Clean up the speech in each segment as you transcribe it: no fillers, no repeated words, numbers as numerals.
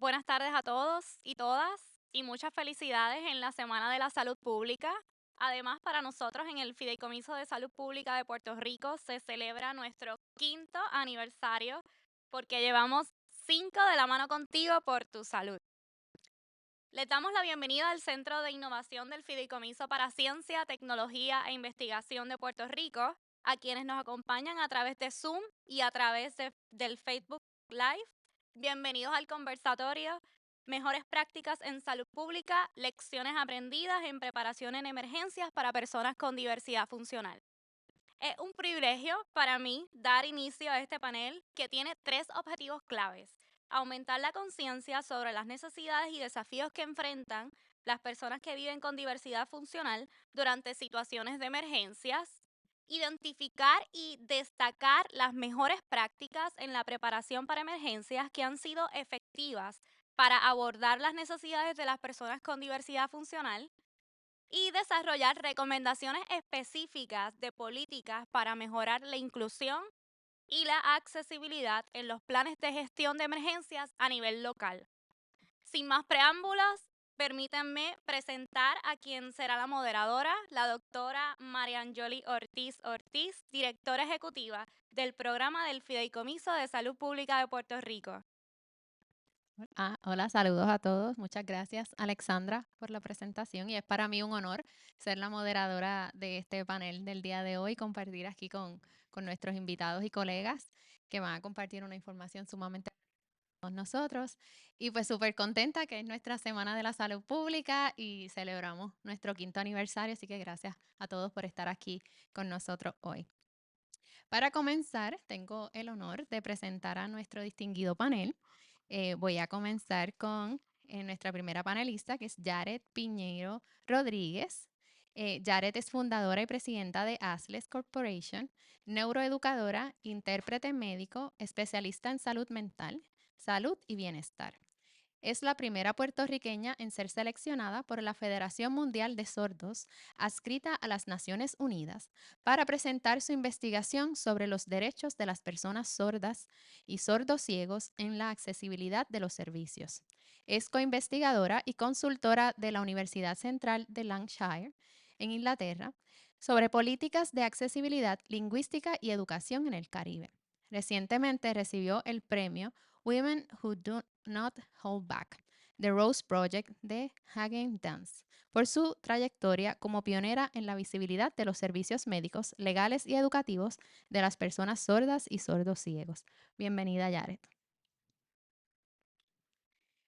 Buenas tardes a todos y todas y muchas felicidades en la Semana de la Salud Pública. Además, para nosotros en el Fideicomiso de Salud Pública de Puerto Rico se celebra nuestro quinto aniversario porque llevamos 5 de la mano contigo por tu salud. Les damos la bienvenida al Centro de Innovación del Fideicomiso para Ciencia, Tecnología e Investigación de Puerto Rico, a quienes nos acompañan a través de Zoom y a través del Facebook Live. Bienvenidos al conversatorio Mejores prácticas en salud pública, lecciones aprendidas en preparación en emergencias para personas con diversidad funcional. Es un privilegio para mí dar inicio a este panel que tiene 3 objetivos claves. Aumentar la conciencia sobre las necesidades y desafíos que enfrentan las personas que viven con diversidad funcional durante situaciones de emergencias. Identificar y destacar las mejores prácticas en la preparación para emergencias que han sido efectivas para abordar las necesidades de las personas con diversidad funcional y desarrollar recomendaciones específicas de políticas para mejorar la inclusión y la accesibilidad en los planes de gestión de emergencias a nivel local. Sin más preámbulos, permítanme presentar a quien será la moderadora, la doctora Marianjoli Ortiz Ortiz, directora ejecutiva del programa del Fideicomiso de Salud Pública de Puerto Rico. Hola, saludos a todos. Muchas gracias, Alexandra, por la presentación. Y es para mí un honor ser la moderadora de este panel del día de hoy, compartir aquí con nuestros invitados y colegas que van a compartir una información sumamente con nosotros. Y pues súper contenta que es nuestra Semana de la Salud Pública y celebramos nuestro quinto aniversario. Así que gracias a todos por estar aquí con nosotros hoy. Para comenzar, tengo el honor de presentar a nuestro distinguido panel. Voy a comenzar con nuestra primera panelista, que es Yaret Piñeiro Rodríguez. Yaret es fundadora y presidenta de ASLES Corporation, neuroeducadora, intérprete médico, especialista en salud mental, salud y bienestar. Es la primera puertorriqueña en ser seleccionada por la Federación Mundial de Sordos, adscrita a las Naciones Unidas, para presentar su investigación sobre los derechos de las personas sordas y sordociegos en la accesibilidad de los servicios. Es coinvestigadora y consultora de la Universidad Central de Lancashire, en Inglaterra, sobre políticas de accesibilidad lingüística y educación en el Caribe. Recientemente recibió el premio Women Who Do Not Hold Back, The Rose Project de Hagen Dance, por su trayectoria como pionera en la visibilidad de los servicios médicos, legales y educativos de las personas sordas y sordos ciegos. Bienvenida, Yaret.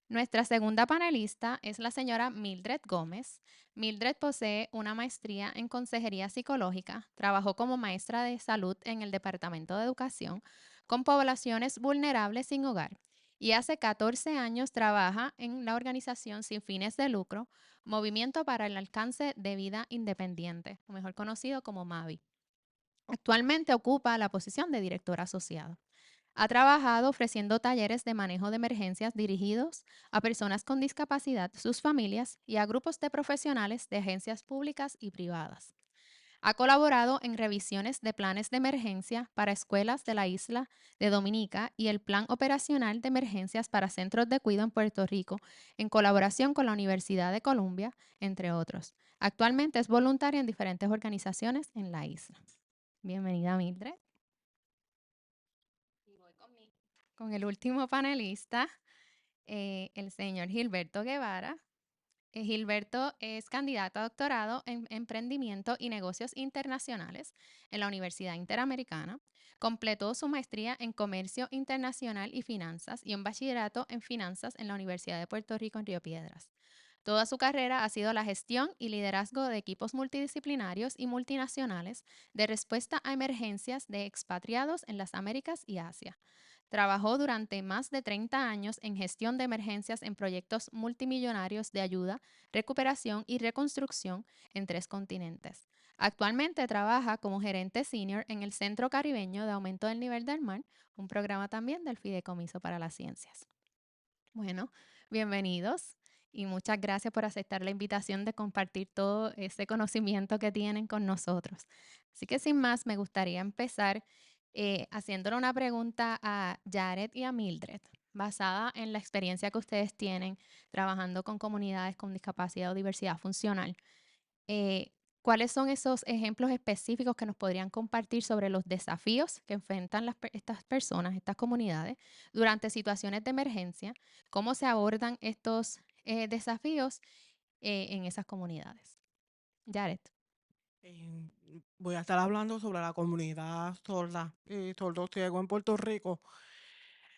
Nuestra segunda panelista es la señora Mildred Gómez. Mildred posee una maestría en consejería psicológica, trabajó como maestra de salud en el Departamento de Educación con poblaciones vulnerables sin hogar y hace 14 años trabaja en la organización sin fines de lucro Movimiento para el Alcance de Vida Independiente, o mejor conocido como MAVI. Actualmente ocupa la posición de directora asociada. Ha trabajado ofreciendo talleres de manejo de emergencias dirigidos a personas con discapacidad, sus familias y a grupos de profesionales de agencias públicas y privadas. Ha colaborado en revisiones de planes de emergencia para escuelas de la isla de Dominica y el Plan Operacional de Emergencias para Centros de Cuidado en Puerto Rico, en colaboración con la Universidad de Columbia, entre otros. Actualmente es voluntaria en diferentes organizaciones en la isla. Bienvenida, Mildred. Y voy con el último panelista, el señor Gilberto Guevara. Gilberto es candidato a doctorado en emprendimiento y negocios internacionales en la Universidad Interamericana. Completó su maestría en comercio internacional y finanzas y un bachillerato en finanzas en la Universidad de Puerto Rico en Río Piedras. Toda su carrera ha sido la gestión y liderazgo de equipos multidisciplinarios y multinacionales de respuesta a emergencias de expatriados en las Américas y Asia. Trabajó durante más de 30 años en gestión de emergencias en proyectos multimillonarios de ayuda, recuperación y reconstrucción en 3 continentes. Actualmente trabaja como gerente senior en el Centro Caribeño de Aumento del Nivel del Mar, un programa también del Fideicomiso para las Ciencias. Bueno, bienvenidos y muchas gracias por aceptar la invitación de compartir todo ese conocimiento que tienen con nosotros. Así que sin más, me gustaría empezar haciéndole una pregunta a Jared y a Mildred. basada en la experiencia que ustedes tienen trabajando con comunidades con discapacidad o diversidad funcional, eh, ¿cuáles son esos ejemplos específicos que nos podrían compartir sobre los desafíos que enfrentan estas personas, estas comunidades, durante situaciones de emergencia? ¿Cómo se abordan estos desafíos en esas comunidades? Jared. Eh, Voy a estar hablando sobre la comunidad sorda y sordo ciego en Puerto Rico.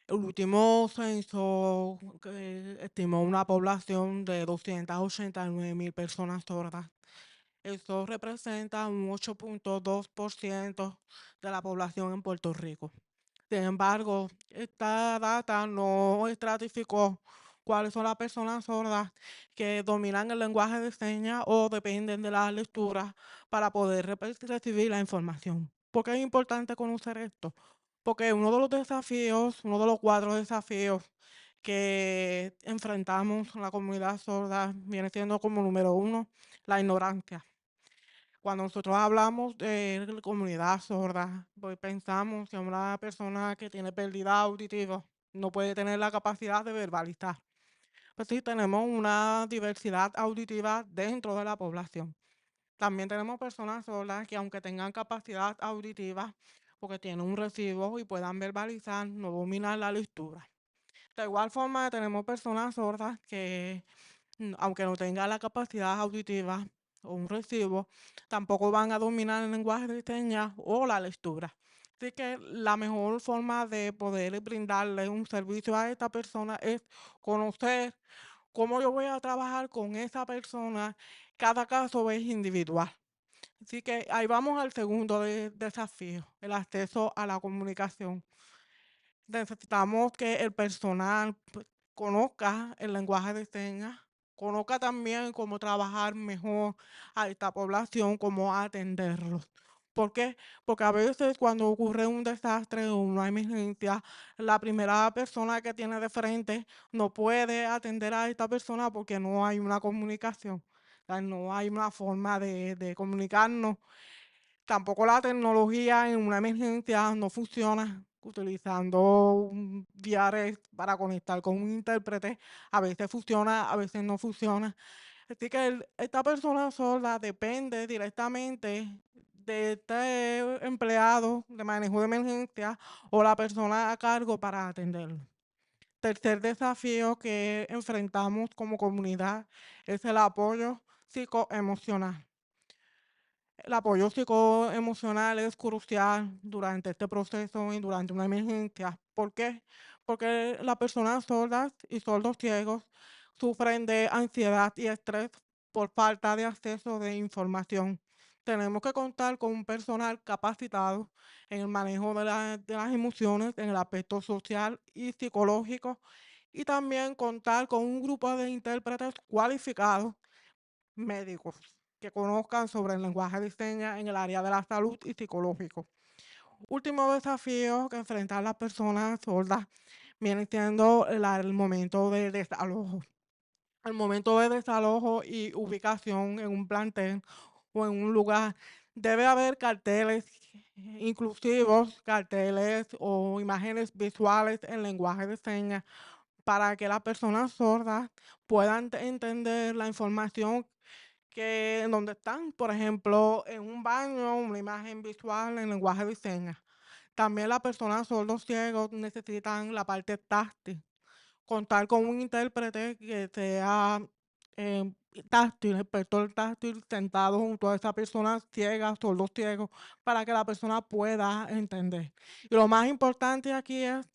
El último censo que estimó una población de 289.000 personas sordas. Eso representa un 8.2% de la población en Puerto Rico. Sin embargo, esta data no estratificó cuáles son las personas sordas que dominan el lenguaje de señas o dependen de la lectura para poder recibir la información. ¿Por qué es importante conocer esto? Porque uno de los desafíos, uno de los cuatro desafíos que enfrentamos en la comunidad sorda viene siendo como número uno la ignorancia. Cuando nosotros hablamos de la comunidad sorda, pues pensamos que una persona que tiene pérdida auditiva no puede tener la capacidad de verbalizar. Pues sí, tenemos una diversidad auditiva dentro de la población. También tenemos personas sordas que aunque tengan capacidad auditiva, porque tienen un recibo y puedan verbalizar, no dominan la lectura. De igual forma, tenemos personas sordas que aunque no tengan la capacidad auditiva o un recibo, tampoco van a dominar el lenguaje de señas o la lectura. Así que la mejor forma de poder brindarle un servicio a esta persona es conocer cómo yo voy a trabajar con esa persona. Cada caso es individual. Así que ahí vamos al segundo desafío, el acceso a la comunicación. Necesitamos que el personal pues, conozca el lenguaje de señas, conozca también cómo trabajar mejor a esta población, cómo atenderlos. ¿Por qué? Porque a veces cuando ocurre un desastre o una emergencia, la primera persona que tiene de frente no puede atender a esta persona porque no hay una comunicación, o sea, no hay una forma de comunicarnos. Tampoco la tecnología en una emergencia no funciona utilizando un diario para conectar con un intérprete. A veces funciona, a veces no funciona. Así que esta persona sola depende directamente de este empleado de manejo de emergencia o la persona a cargo para atenderlo. Tercer desafío que enfrentamos como comunidad es el apoyo psicoemocional. El apoyo psicoemocional es crucial durante este proceso y durante una emergencia. ¿Por qué? Porque las personas sordas y sordos ciegos sufren de ansiedad y estrés por falta de acceso de información. Tenemos que contar con un personal capacitado en el manejo de las emociones, en el aspecto social y psicológico, y también contar con un grupo de intérpretes cualificados médicos que conozcan sobre el lenguaje de señas en el área de la salud y psicológico. Último desafío que enfrentan las personas sordas viene siendo el momento de desalojo. El momento de desalojo y ubicación en un plantel o en un lugar, debe haber carteles inclusivos, carteles o imágenes visuales en lenguaje de señas para que las personas sordas puedan entender la información que en donde están, por ejemplo, en un baño, una imagen visual en lenguaje de señas. También las personas sordos ciegos necesitan la parte táctil, contar con un intérprete que sea eh, táctil, experto táctil, sentado junto a esa persona ciega, sordos ciegos, para que la persona pueda entender. Y lo más importante aquí es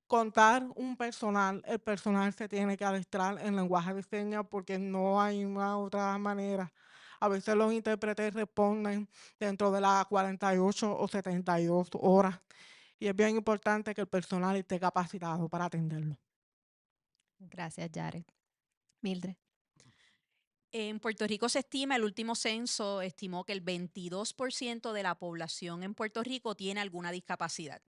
contar un personal. El personal se tiene que adestrar en lenguaje de señas porque no hay una otra manera. A veces los intérpretes responden dentro de las 48 o 72 horas y es bien importante que el personal esté capacitado para atenderlo. Gracias, Jared. Mildred. En Puerto Rico se estima, el último censo estimó que el 22% de la población en Puerto Rico tiene alguna discapacidad.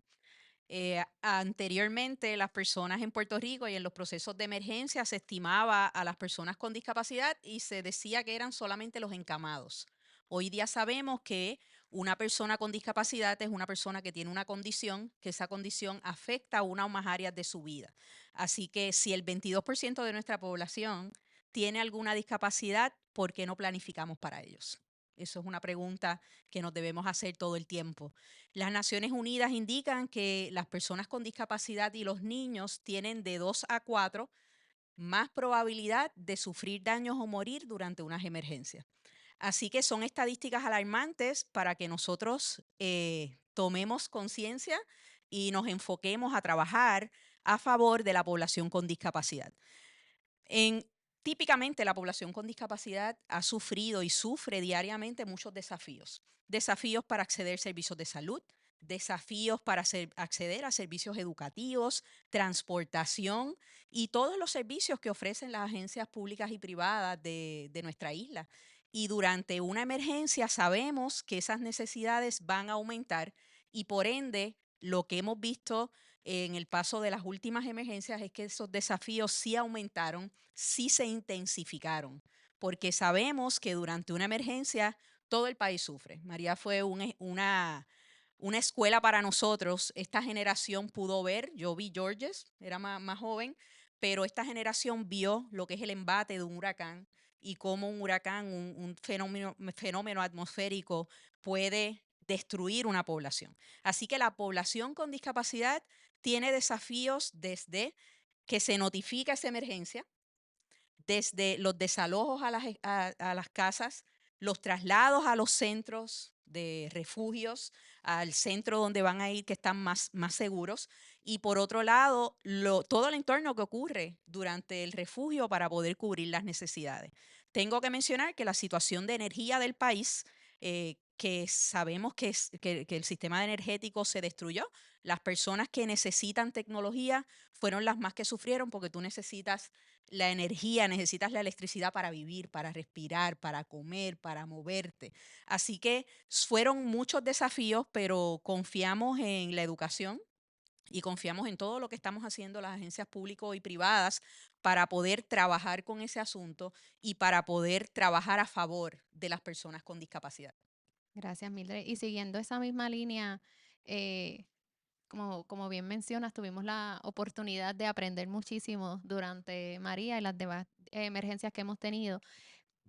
Anteriormente, las personas en Puerto Rico y en los procesos de emergencia se estimaba a las personas con discapacidad y se decía que eran solamente los encamados. Hoy día sabemos que Una persona con discapacidad es una persona que tiene una condición, que esa condición afecta a una o más áreas de su vida. Así que si el 22% de nuestra población tiene alguna discapacidad, ¿por qué no planificamos para ellos? Eso es una pregunta que nos debemos hacer todo el tiempo. Las Naciones Unidas indican que las personas con discapacidad y los niños tienen de 2 a 4 más probabilidad de sufrir daños o morir durante unas emergencias. Así que son estadísticas alarmantes para que nosotros tomemos conciencia y nos enfoquemos a trabajar a favor de la población con discapacidad. Típicamente la población con discapacidad ha sufrido y sufre diariamente muchos desafíos. Desafíos para acceder a servicios de salud, desafíos para acceder a servicios educativos, transportación y todos los servicios que ofrecen las agencias públicas y privadas de nuestra isla. Y durante una emergencia sabemos que esas necesidades van a aumentar y por ende lo que hemos visto en el paso de las últimas emergencias es que esos desafíos sí aumentaron, sí se intensificaron, porque sabemos que durante una emergencia todo el país sufre. María fue una escuela para nosotros. Esta generación pudo ver, yo vi Georges, era más joven, pero esta generación vio lo que es el embate de un huracán y cómo un huracán, un fenómeno atmosférico puede destruir una población. Así que la población con discapacidad tiene desafíos desde que se notifica esa emergencia, desde los desalojos a las casas, los traslados a los centros de refugios, al centro donde van a ir que están más seguros, y por otro lado, todo el entorno que ocurre durante el refugio para poder cubrir las necesidades. Tengo que mencionar que la situación de energía del país, que sabemos que el sistema energético se destruyó, las personas que necesitan tecnología fueron las más que sufrieron porque tú necesitas la energía, necesitas la electricidad para vivir, para respirar, para comer, para moverte. Así que fueron muchos desafíos, pero confiamos en la educación y confiamos en todo lo que estamos haciendo las agencias públicas y privadas para poder trabajar con ese asunto y para poder trabajar a favor de las personas con discapacidad. Gracias, Mildred. Y siguiendo esa misma línea, como bien mencionas, tuvimos la oportunidad de aprender muchísimo durante María y las demás emergencias que hemos tenido.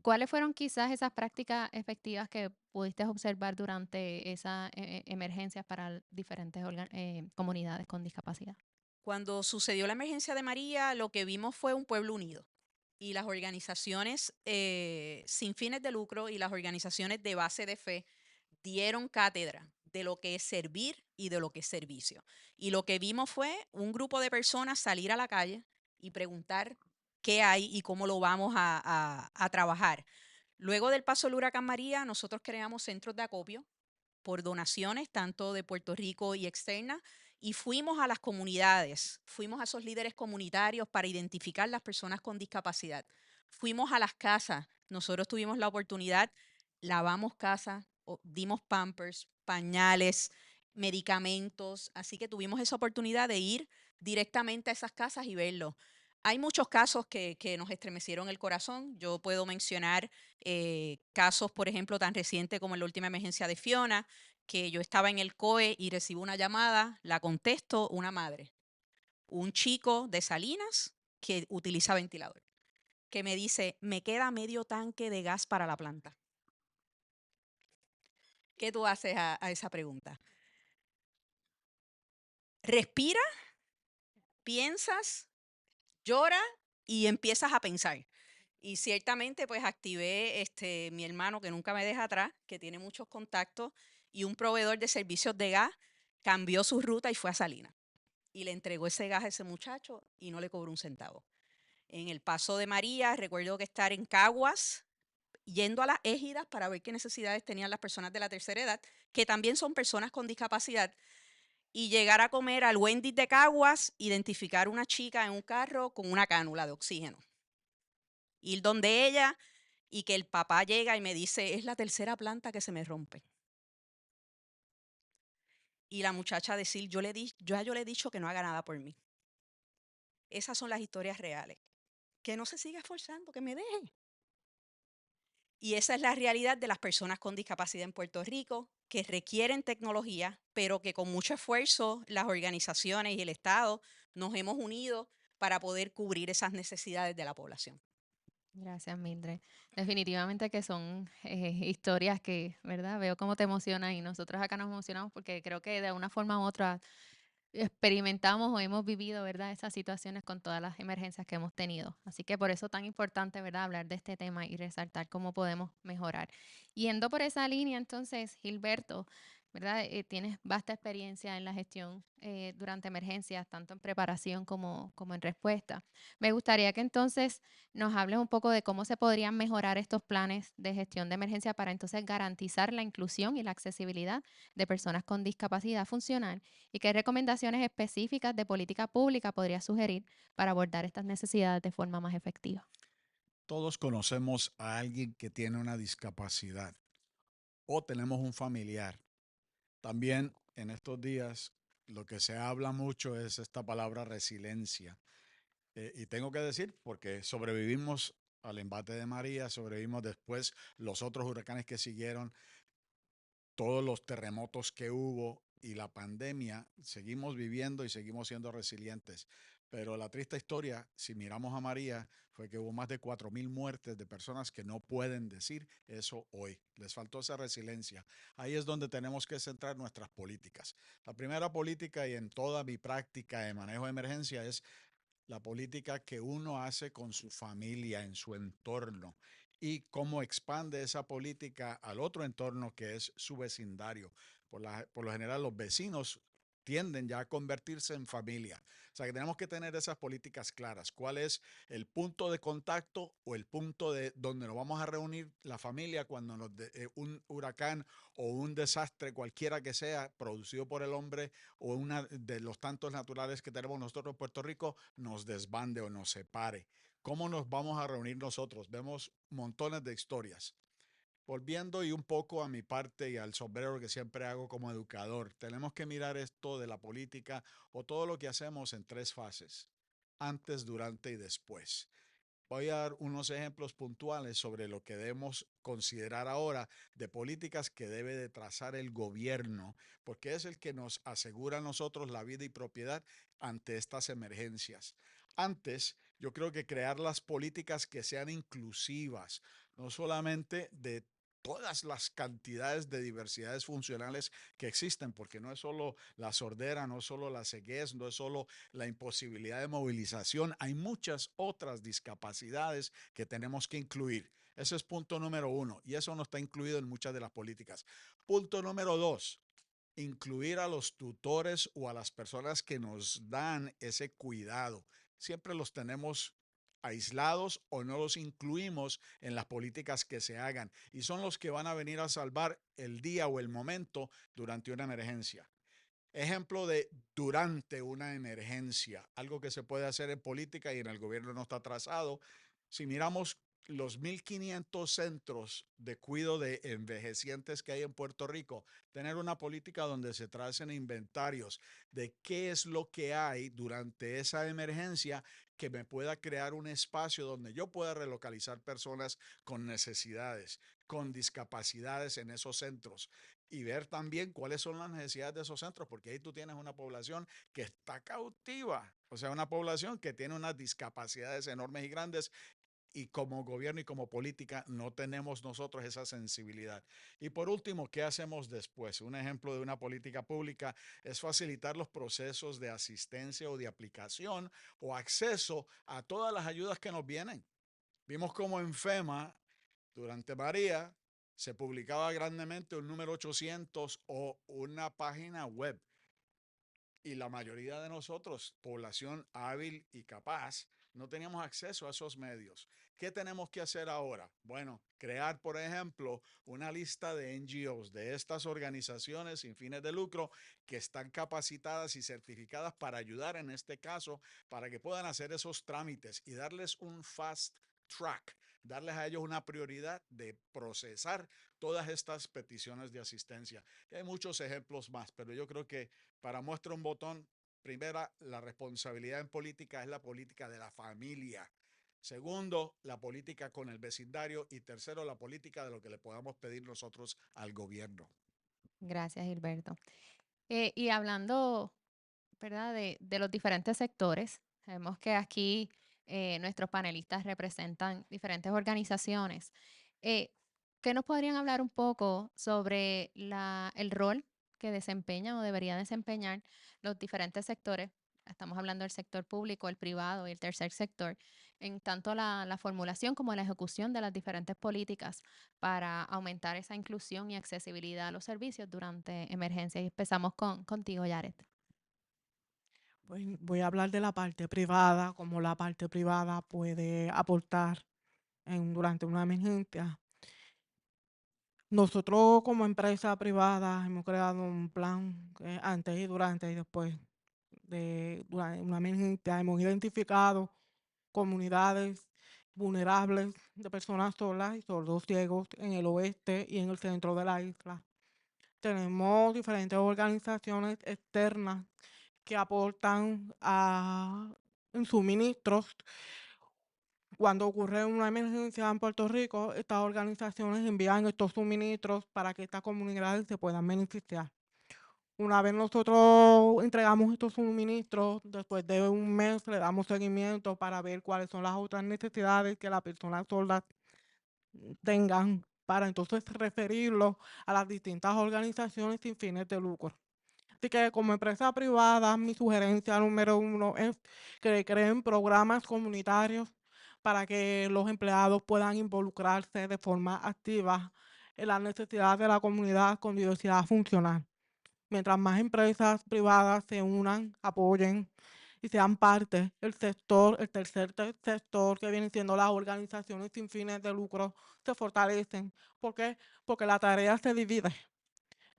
¿Cuáles fueron quizás esas prácticas efectivas que pudiste observar durante esas emergencias para diferentes comunidades con discapacidad? Cuando sucedió la emergencia de María, lo que vimos fue un pueblo unido. Y las organizaciones sin fines de lucro y las organizaciones de base de fe dieron cátedra de lo que es servir y de lo que es servicio. Y lo que vimos fue un grupo de personas salir a la calle y preguntar qué hay y cómo lo vamos a trabajar. Luego del paso del huracán María, nosotros creamos centros de acopio por donaciones, tanto de Puerto Rico y externas, y fuimos a las comunidades, fuimos a esos líderes comunitarios para identificar las personas con discapacidad. Fuimos a las casas, nosotros tuvimos la oportunidad, lavamos casas, dimos pampers, pañales, medicamentos, así que tuvimos esa oportunidad de ir directamente a esas casas y verlo. Hay muchos casos que nos estremecieron el corazón. Yo puedo mencionar casos, por ejemplo, tan recientes como en la última emergencia de Fiona, que yo estaba en el COE y recibo una llamada, la contesto, una madre, un chico de Salinas que utiliza ventilador, que me dice, me queda medio tanque de gas para la planta. ¿Qué tú haces a esa pregunta? Respira, piensas, llora y empiezas a pensar. Y ciertamente pues activé mi hermano que nunca me deja atrás, que tiene muchos contactos, y un proveedor de servicios de gas cambió su ruta y fue a Salinas. Y le entregó ese gas a ese muchacho y no le cobró un centavo. En el paso de María, recuerdo que estar en Caguas, yendo a las égidas para ver qué necesidades tenían las personas de la tercera edad, que también son personas con discapacidad, y llegar a comer al Wendy's de Caguas, identificar una chica en un carro con una cánula de oxígeno. Ir donde ella y que el papá llega y me dice, es la tercera planta que se me rompe. Y la muchacha decir, yo le he dicho que no haga nada por mí. Esas son las historias reales. Que no se siga esforzando, que me deje. Y esa es la realidad de las personas con discapacidad en Puerto Rico. que requieren tecnología, pero que con mucho esfuerzo las organizaciones y el Estado nos hemos unido para poder cubrir esas necesidades de la población. Gracias, Mildred. Definitivamente que son historias que, ¿verdad? Veo cómo te emocionan y nosotros acá nos emocionamos porque creo que de una forma u otra experimentamos o hemos vivido, ¿verdad? Esas situaciones con todas las emergencias que hemos tenido. Así que por eso es tan importante, ¿verdad? Hablar de este tema y resaltar cómo podemos mejorar. Yendo por esa línea, entonces, Gilberto, ¿verdad? Tienes vasta experiencia en la gestión durante emergencias, tanto en preparación como en respuesta. Me gustaría que entonces nos hables un poco de cómo se podrían mejorar estos planes de gestión de emergencia para entonces garantizar la inclusión y la accesibilidad de personas con discapacidad funcional y qué recomendaciones específicas de política pública podría sugerir para abordar estas necesidades de forma más efectiva. Todos conocemos a alguien que tiene una discapacidad o tenemos un familiar. También en estos días lo que se habla mucho es esta palabra resiliencia. Y tengo que decir, porque sobrevivimos al embate de María, sobrevivimos después los otros huracanes que siguieron, todos los terremotos que hubo y la pandemia, seguimos viviendo y seguimos siendo resilientes. Pero la triste historia, si miramos a María, fue que hubo más de 4,000 muertes de personas que no pueden decir eso hoy. Les faltó esa resiliencia. Ahí es donde tenemos que centrar nuestras políticas. La primera política, y en toda mi práctica de manejo de emergencia, es la política que uno hace con su familia, en su entorno, y cómo expande esa política al otro entorno que es su vecindario. Por lo general, los vecinos tienden ya a convertirse en familia. O sea que tenemos que tener esas políticas claras. ¿Cuál es el punto de contacto o el punto de donde nos vamos a reunir la familia cuando un huracán o un desastre cualquiera que sea producido por el hombre o una de los tantos naturales que tenemos nosotros en Puerto Rico nos desbande o nos separe? ¿Cómo nos vamos a reunir nosotros? Vemos montones de historias. Volviendo y un poco a mi parte y al sombrero que siempre hago como educador, tenemos que mirar esto de la política o todo lo que hacemos en 3 fases: antes, durante y después. Voy a dar unos ejemplos puntuales sobre lo que debemos considerar ahora de políticas que debe de trazar el gobierno, porque es el que nos asegura a nosotros la vida y propiedad ante estas emergencias. Antes, yo creo que crear las políticas que sean inclusivas, no solamente de todas las cantidades de diversidades funcionales que existen, porque no es solo la sordera, no es solo la ceguez, no es solo la imposibilidad de movilización, hay muchas otras discapacidades que tenemos que incluir. Ese es punto número 1 y eso no está incluido en muchas de las políticas. Punto número 2, incluir a los tutores o a las personas que nos dan ese cuidado. Siempre los tenemos aislados o no los incluimos en las políticas que se hagan y son los que van a venir a salvar el día o el momento durante una emergencia. Ejemplo de durante una emergencia, algo que se puede hacer en política y en el gobierno no está trazado. Si miramos los 1,500 centros de cuidado de envejecientes que hay en Puerto Rico, tener una política donde se tracen inventarios de qué es lo que hay durante esa emergencia que me pueda crear un espacio donde yo pueda relocalizar personas con necesidades, con discapacidades en esos centros y ver también cuáles son las necesidades de esos centros, porque ahí tú tienes una población que está cautiva, o sea, una población que tiene unas discapacidades enormes y grandes y como gobierno y como política no tenemos nosotros esa sensibilidad. Y por último, ¿qué hacemos después? Un ejemplo de una política pública es facilitar los procesos de asistencia o de aplicación o acceso a todas las ayudas que nos vienen. Vimos como en FEMA, durante María, se publicaba grandemente un número 800 o una página web y la mayoría de nosotros, población hábil y capaz, no teníamos acceso a esos medios. ¿Qué tenemos que hacer ahora? Bueno, crear, por ejemplo, una lista de NGOs, de estas organizaciones sin fines de lucro que están capacitadas y certificadas para ayudar en este caso, para que puedan hacer esos trámites y darles un fast track, darles a ellos una prioridad de procesar todas estas peticiones de asistencia. Y hay muchos ejemplos más, pero yo creo que para muestra un botón, primera, la responsabilidad en política es la política de la familia. Segundo, la política con el vecindario. Y tercero, la política de lo que le podamos pedir nosotros al gobierno. Gracias, Gilberto. Y hablando, ¿verdad? De los diferentes sectores, sabemos que aquí nuestros panelistas representan diferentes organizaciones. Eh, ¿Qué nos podrían hablar un poco sobre el rol que desempeñan o deberían desempeñar los diferentes sectores? Estamos hablando del sector público, el privado y el tercer sector, en tanto la formulación como la ejecución de las diferentes políticas para aumentar esa inclusión y accesibilidad a los servicios durante emergencias. Y empezamos contigo, Yaret. Voy a hablar de la parte privada, cómo la parte privada puede aportar durante una emergencia. Nosotros como empresa privada hemos creado un plan antes y durante y después durante una emergencia. Hemos identificado comunidades vulnerables de personas solas y sordos ciegos en el oeste y en el centro de la isla. Tenemos diferentes organizaciones externas que aportan en suministros. Cuando ocurre una emergencia en Puerto Rico, estas organizaciones envían estos suministros para que estas comunidades se puedan beneficiar. Una vez nosotros entregamos estos suministros, después de un mes le damos seguimiento para ver cuáles son las otras necesidades que las personas sordas tengan, para entonces referirlos a las distintas organizaciones sin fines de lucro. Así que como empresa privada, mi sugerencia número 1 es que creen programas comunitarios para que los empleados puedan involucrarse de forma activa en las necesidades de la comunidad con diversidad funcional. Mientras más empresas privadas se unan, apoyen y sean parte, el tercer sector, que vienen siendo las organizaciones sin fines de lucro, se fortalecen. ¿Por qué? Porque la tarea se divide.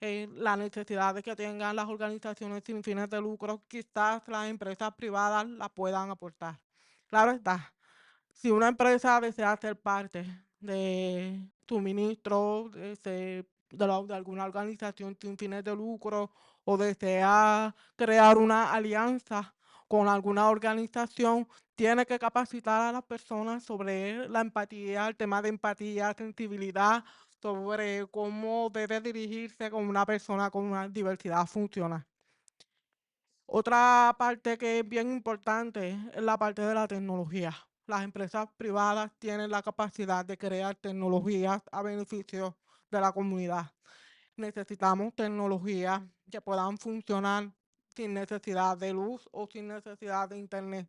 Las necesidades que tengan las organizaciones sin fines de lucro, quizás las empresas privadas las puedan aportar. Claro está, si una empresa desea ser parte de suministro de alguna organización sin fines de lucro o desea crear una alianza con alguna organización, tiene que capacitar a las personas sobre la empatía, el tema de empatía, sensibilidad, sobre cómo debe dirigirse con una persona con una diversidad funcional. Otra parte que es bien importante es la parte de la tecnología. Las empresas privadas tienen la capacidad de crear tecnologías a beneficio de la comunidad. Necesitamos tecnologías que puedan funcionar sin necesidad de luz o sin necesidad de internet.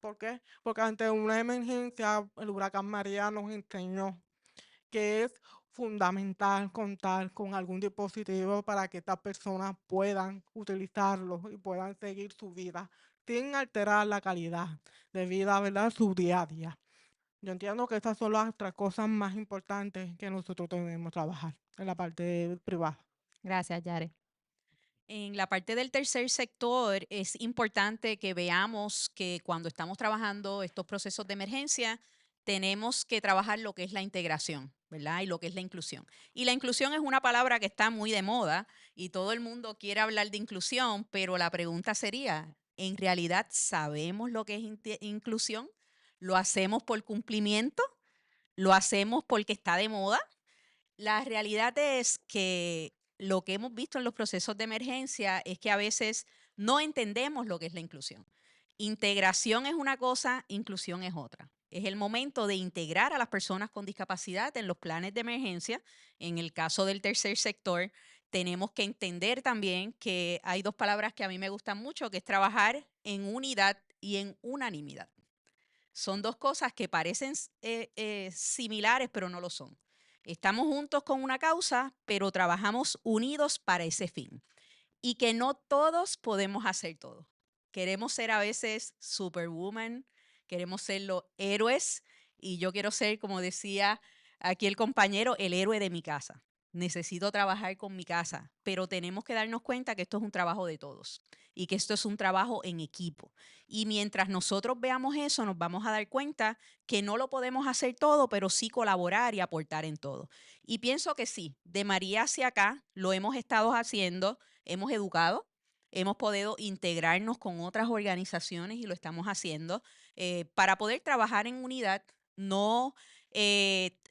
¿Por qué? Porque ante una emergencia, el huracán María nos enseñó que es fundamental contar con algún dispositivo para que estas personas puedan utilizarlo y puedan seguir su vida sin alterar la calidad de vida, ¿verdad? Su día a día. Yo entiendo que estas son las tres cosas más importantes que nosotros debemos trabajar en la parte privada. Gracias, Yaret. En la parte del tercer sector es importante que veamos que cuando estamos trabajando estos procesos de emergencia, tenemos que trabajar lo que es la integración, ¿verdad? Y lo que es la inclusión. Y la inclusión es una palabra que está muy de moda y todo el mundo quiere hablar de inclusión, pero la pregunta sería, ¿en realidad sabemos lo que es inclusión? ¿Lo hacemos por cumplimiento? ¿Lo hacemos porque está de moda? La realidad es que lo que hemos visto en los procesos de emergencia es que a veces no entendemos lo que es la inclusión. Integración es una cosa, inclusión es otra. Es el momento de integrar a las personas con discapacidad en los planes de emergencia. En el caso del tercer sector, tenemos que entender también que hay dos palabras que a mí me gustan mucho, que es trabajar en unidad y en unanimidad. Son dos cosas que parecen similares, pero no lo son. Estamos juntos con una causa, pero trabajamos unidos para ese fin. Y que no todos podemos hacer todo. Queremos ser a veces superwoman, queremos ser los héroes, y yo quiero ser, como decía aquí el compañero, el héroe de mi casa. Necesito trabajar con mi casa, pero tenemos que darnos cuenta que esto es un trabajo de todos y que esto es un trabajo en equipo. Y mientras nosotros veamos eso, nos vamos a dar cuenta que no lo podemos hacer todo, pero sí colaborar y aportar en todo. Y pienso que sí, de María hacia acá lo hemos estado haciendo, hemos educado, hemos podido integrarnos con otras organizaciones y lo estamos haciendo para poder trabajar en unidad, no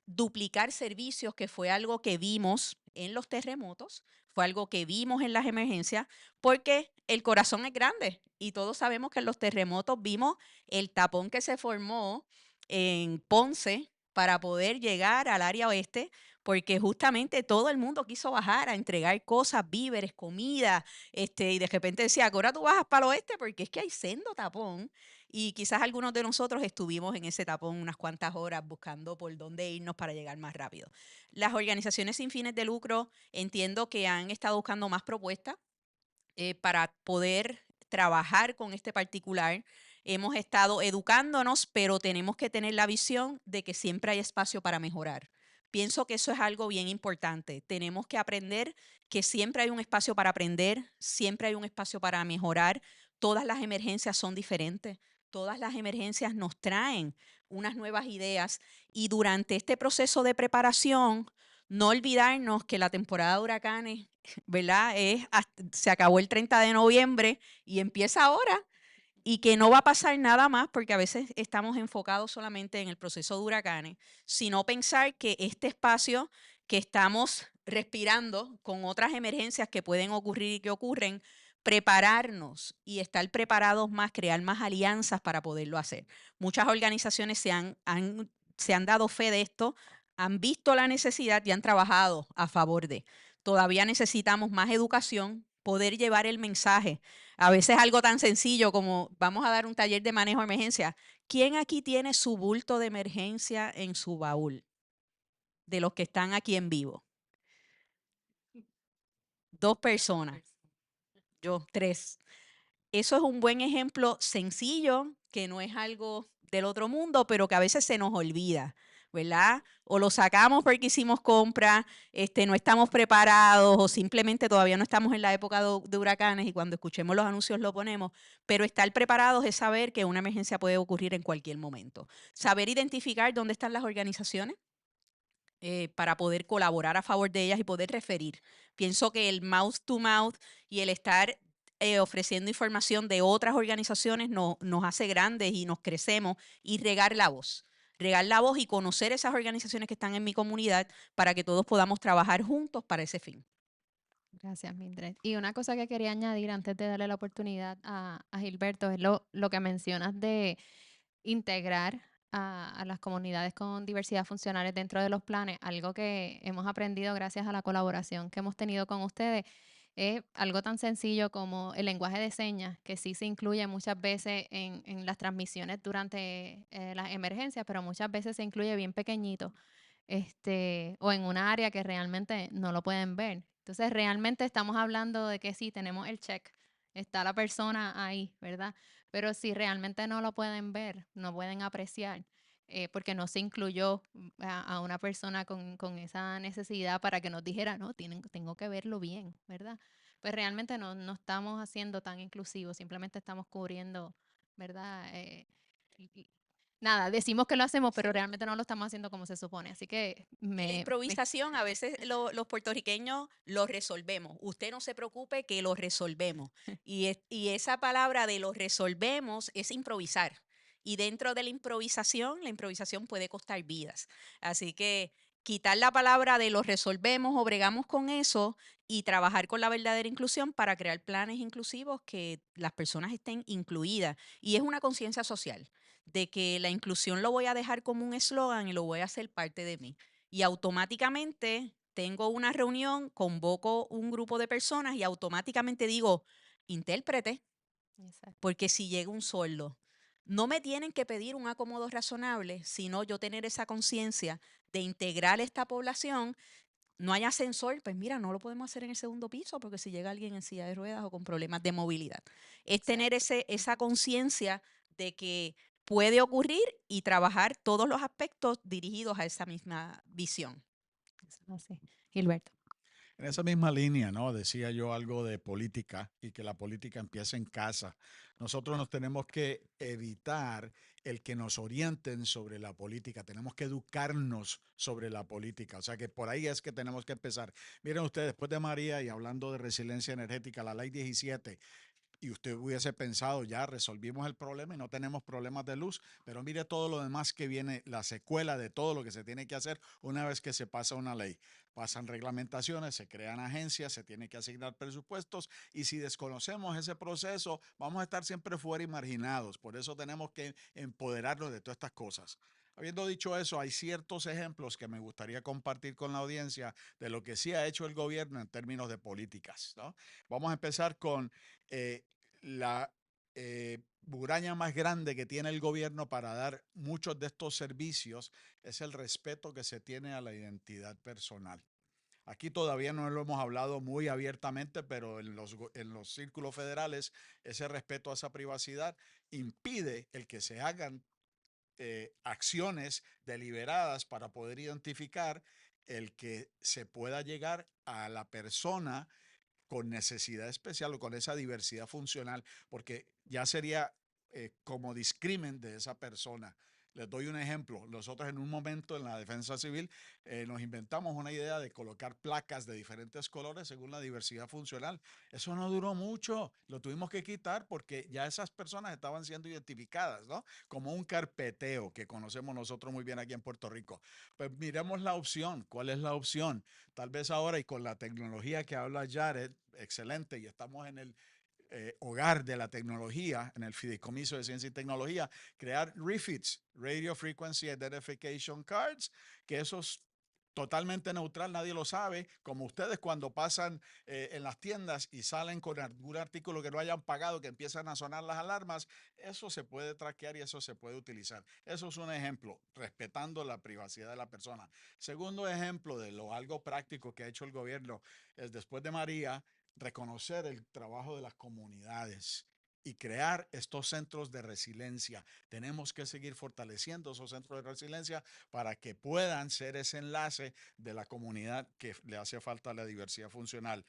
duplicar servicios, que fue algo que vimos en los terremotos, fue algo que vimos en las emergencias, porque el corazón es grande y todos sabemos que en los terremotos vimos el tapón que se formó en Ponce para poder llegar al área oeste, porque justamente todo el mundo quiso bajar a entregar cosas, víveres, comida, y de repente decía, ahora tú bajas para el oeste porque es que hay sendo tapón. Y quizás algunos de nosotros estuvimos en ese tapón unas cuantas horas buscando por dónde irnos para llegar más rápido. Las organizaciones sin fines de lucro entiendo que han estado buscando más propuestas para poder trabajar con este particular. Hemos estado educándonos, pero tenemos que tener la visión de que siempre hay espacio para mejorar. Pienso que eso es algo bien importante. Tenemos que aprender que siempre hay un espacio para aprender, siempre hay un espacio para mejorar. Todas las emergencias son diferentes. Todas las emergencias nos traen unas nuevas ideas y durante este proceso de preparación, no olvidarnos que la temporada de huracanes, ¿verdad? Se acabó el 30 de noviembre y empieza ahora y que no va a pasar nada más porque a veces estamos enfocados solamente en el proceso de huracanes, sino pensar que este espacio que estamos respirando con otras emergencias que pueden ocurrir y que ocurren, prepararnos y estar preparados más, crear más alianzas para poderlo hacer. Muchas organizaciones se han dado fe de esto, han visto la necesidad y han trabajado a favor de. Todavía necesitamos más educación, poder llevar el mensaje. A veces algo tan sencillo como vamos a dar un taller de manejo de emergencia. ¿Quién aquí tiene su bulto de emergencia en su baúl? De los que están aquí en vivo. 2 personas. Yo, 3. Eso es un buen ejemplo sencillo, que no es algo del otro mundo, pero que a veces se nos olvida, ¿verdad? O lo sacamos porque hicimos compra, no estamos preparados o simplemente todavía no estamos en la época de huracanes y cuando escuchemos los anuncios lo ponemos, pero estar preparados es saber que una emergencia puede ocurrir en cualquier momento. Saber identificar dónde están las organizaciones para poder colaborar a favor de ellas y poder referir. Pienso que el mouth to mouth y el estar ofreciendo información de otras organizaciones nos hace grandes y nos crecemos y regar la voz y conocer esas organizaciones que están en mi comunidad para que todos podamos trabajar juntos para ese fin. Gracias, Mildred. Y una cosa que quería añadir antes de darle la oportunidad a Gilberto es lo que mencionas de integrar a las comunidades con diversidad funcionales dentro de los planes. Algo que hemos aprendido gracias a la colaboración que hemos tenido con ustedes es algo tan sencillo como el lenguaje de señas, que sí se incluye muchas veces en las transmisiones durante las emergencias, pero muchas veces se incluye bien pequeñito, o en un área que realmente no lo pueden ver. Entonces, realmente estamos hablando de que sí, tenemos el check, está la persona ahí, ¿verdad? Pero si realmente no lo pueden ver, no pueden apreciar, porque no se incluyó a una persona con esa necesidad para que nos dijera, no, tengo que verlo bien, ¿verdad? Pues realmente no estamos haciendo tan inclusivos, simplemente estamos cubriendo, ¿verdad? Nada, decimos que lo hacemos, pero realmente no lo estamos haciendo como se supone. Así que La improvisación, a veces los puertorriqueños lo resolvemos. Usted no se preocupe que lo resolvemos. Y esa palabra de lo resolvemos es improvisar. Y dentro de la improvisación puede costar vidas. Así que quitar la palabra de lo resolvemos o bregamos con eso y trabajar con la verdadera inclusión para crear planes inclusivos que las personas estén incluidas. Y es una conciencia social de que la inclusión lo voy a dejar como un eslogan y lo voy a hacer parte de mí. Y automáticamente tengo una reunión, convoco un grupo de personas y automáticamente digo, intérprete, Exacto. porque si llega un sordo, no me tienen que pedir un acomodo razonable, sino yo tener esa conciencia de integrar esta población. No hay ascensor, pues mira, no lo podemos hacer en el segundo piso porque si llega alguien en silla de ruedas o con problemas de movilidad. Es tener esa conciencia de que puede ocurrir y trabajar todos los aspectos dirigidos a esa misma visión. Eso es así. Gilberto. En esa misma línea, ¿no? Decía yo algo de política y que la política empieza en casa. Nosotros nos tenemos que evitar el que nos orienten sobre la política. Tenemos que educarnos sobre la política. O sea que por ahí es que tenemos que empezar. Miren ustedes, después de María y hablando de resiliencia energética, la ley 17 y usted hubiese pensado, ya resolvimos el problema y no tenemos problemas de luz, pero mire todo lo demás que viene, la secuela de todo lo que se tiene que hacer una vez que se pasa una ley. Pasan reglamentaciones, se crean agencias, se tiene que asignar presupuestos y si desconocemos ese proceso, vamos a estar siempre fuera y marginados. Por eso tenemos que empoderarnos de todas estas cosas. Habiendo dicho eso, hay ciertos ejemplos que me gustaría compartir con la audiencia de lo que sí ha hecho el gobierno en términos de políticas, ¿no? Vamos a empezar con la buraña más grande que tiene el gobierno para dar muchos de estos servicios es el respeto que se tiene a la identidad personal. Aquí todavía no lo hemos hablado muy abiertamente, pero en los círculos federales ese respeto a esa privacidad impide el que se hagan acciones deliberadas para poder identificar el que se pueda llegar a la persona con necesidad especial o con esa diversidad funcional, porque ya sería como discrimen de esa persona. Les doy un ejemplo. Nosotros en un momento en la defensa civil nos inventamos una idea de colocar placas de diferentes colores según la diversidad funcional. Eso no duró mucho, lo tuvimos que quitar porque ya esas personas estaban siendo identificadas, ¿no? Como un carpeteo que conocemos nosotros muy bien aquí en Puerto Rico. Pues miremos la opción. ¿Cuál es la opción? Tal vez ahora y con la tecnología que habla Jared, excelente, y estamos en el hogar de la tecnología, en el Fideicomiso de Ciencia y Tecnología, crear RFIDs, Radio Frequency Identification Cards, que eso es totalmente neutral, nadie lo sabe, como ustedes cuando pasan en las tiendas y salen con algún artículo que no hayan pagado, que empiezan a sonar las alarmas, eso se puede traquear y eso se puede utilizar. Eso es un ejemplo, respetando la privacidad de la persona. Segundo ejemplo de lo algo práctico que ha hecho el gobierno es después de María, reconocer el trabajo de las comunidades y crear estos centros de resiliencia. Tenemos que seguir fortaleciendo esos centros de resiliencia para que puedan ser ese enlace de la comunidad que le hace falta la diversidad funcional.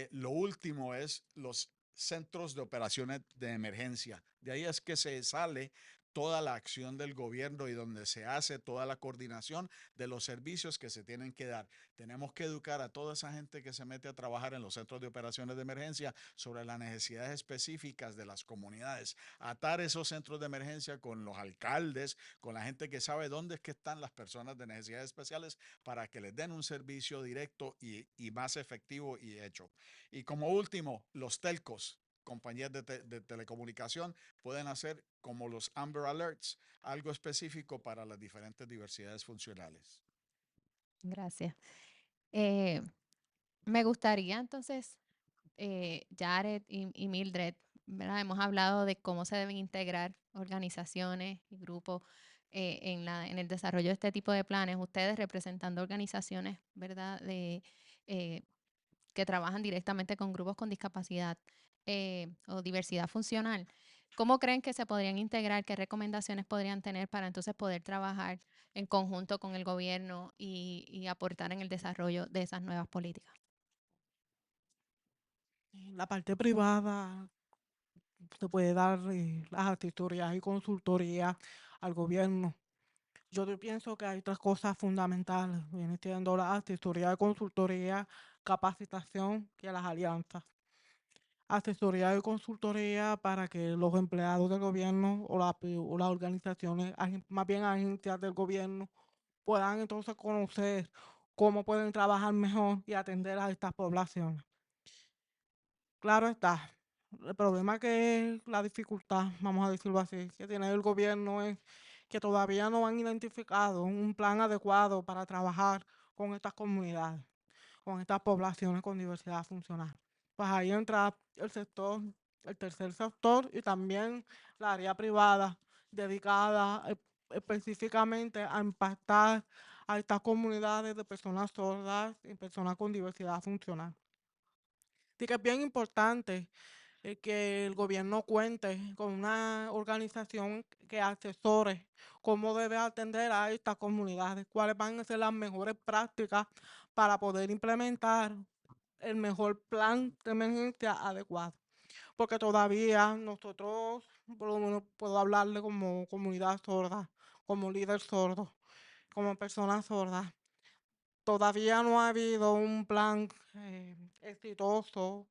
Lo último es los centros de operaciones de emergencia. De ahí es que se sale toda la acción del gobierno y donde se hace toda la coordinación de los servicios que se tienen que dar. Tenemos que educar a toda esa gente que se mete a trabajar en los centros de operaciones de emergencia sobre las necesidades específicas de las comunidades. Atar esos centros de emergencia con los alcaldes, con la gente que sabe dónde es que están las personas de necesidades especiales para que les den un servicio directo y más efectivo y hecho. Y como último, los telcos, compañías de telecomunicación, pueden hacer como los Amber Alerts, algo específico para las diferentes diversidades funcionales. Gracias. Eh, Me gustaría entonces, Jared y Mildred, ¿verdad? Hemos hablado de cómo se deben integrar organizaciones y grupos en el desarrollo de este tipo de planes. Ustedes representando organizaciones, ¿verdad? Que trabajan directamente con grupos con discapacidad o diversidad funcional. ¿Cómo creen que se podrían integrar? ¿Qué recomendaciones podrían tener para entonces poder trabajar en conjunto con el gobierno y aportar en el desarrollo de esas nuevas políticas? La parte privada se puede dar las asesorías y consultorías al gobierno. Pienso que hay tres cosas fundamentales, viene siendo la asesoría y consultoría, capacitación y las alianzas. Asesoría y consultoría para que los empleados del gobierno o las organizaciones, más bien agencias del gobierno, puedan entonces conocer cómo pueden trabajar mejor y atender a estas poblaciones. Claro está, el problema que es la dificultad, vamos a decirlo así, que tiene el gobierno es que todavía no han identificado un plan adecuado para trabajar con estas comunidades, con estas poblaciones con diversidad funcional. Pues ahí entra el sector, el tercer sector y también la área privada dedicada específicamente a impactar a estas comunidades de personas sordas y personas con diversidad funcional. Así que es bien importante que el gobierno cuente con una organización que asesore cómo debe atender a estas comunidades, cuáles van a ser las mejores prácticas para poder implementar el mejor plan de emergencia adecuado. Porque todavía nosotros, por lo menos puedo hablarle como comunidad sorda, como líder sordo, como persona sorda, todavía no ha habido un plan exitoso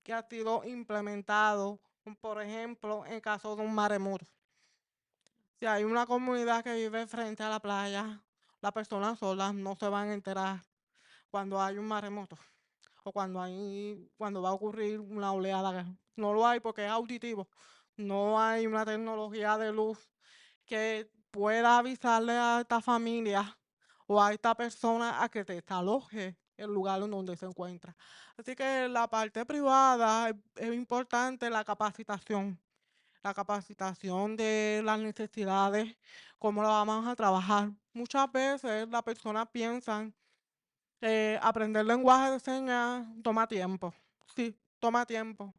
que ha sido implementado, por ejemplo, en caso de un maremoto. Si hay una comunidad que vive frente a la playa, las personas solas no se van a enterar cuando hay un maremoto o cuando va a ocurrir una oleada. No lo hay porque es auditivo. No hay una tecnología de luz que pueda avisarle a esta familia o a esta persona a que te desaloje el lugar en donde se encuentra. Así que la parte privada es importante la capacitación de las necesidades, cómo la vamos a trabajar. Muchas veces las personas piensan que aprender lenguaje de señas toma tiempo. Sí, toma tiempo.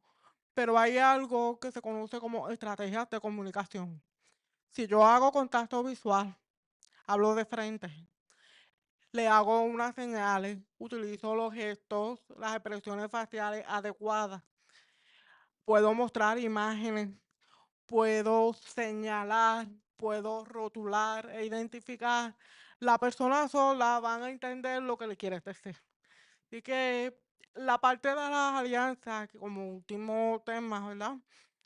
Pero hay algo que se conoce como estrategias de comunicación. Si yo hago contacto visual, hablo de frente, le hago unas señales, utilizo los gestos, las expresiones faciales adecuadas, puedo mostrar imágenes, puedo señalar, puedo rotular e identificar. La persona sola van a entender lo que le quieres decir. Así que la parte de las alianzas, que como último tema, ¿verdad?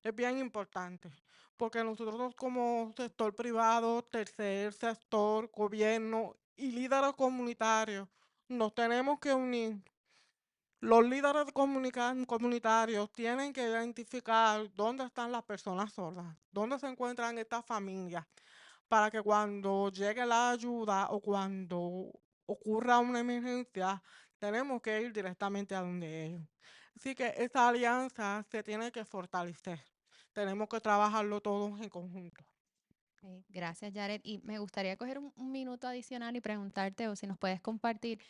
Es bien importante, porque nosotros como sector privado, tercer sector, gobierno y líderes comunitarios, nos tenemos que unir. Los líderes comunitarios tienen que identificar dónde están las personas sordas, dónde se encuentran estas familias, para que cuando llegue la ayuda o cuando ocurra una emergencia, tenemos que ir directamente a donde ellos. Así que esta alianza se tiene que fortalecer. Tenemos que trabajarlo todos en conjunto. Gracias, Jared. Y me gustaría coger un minuto adicional y preguntarte, o si nos puedes compartir,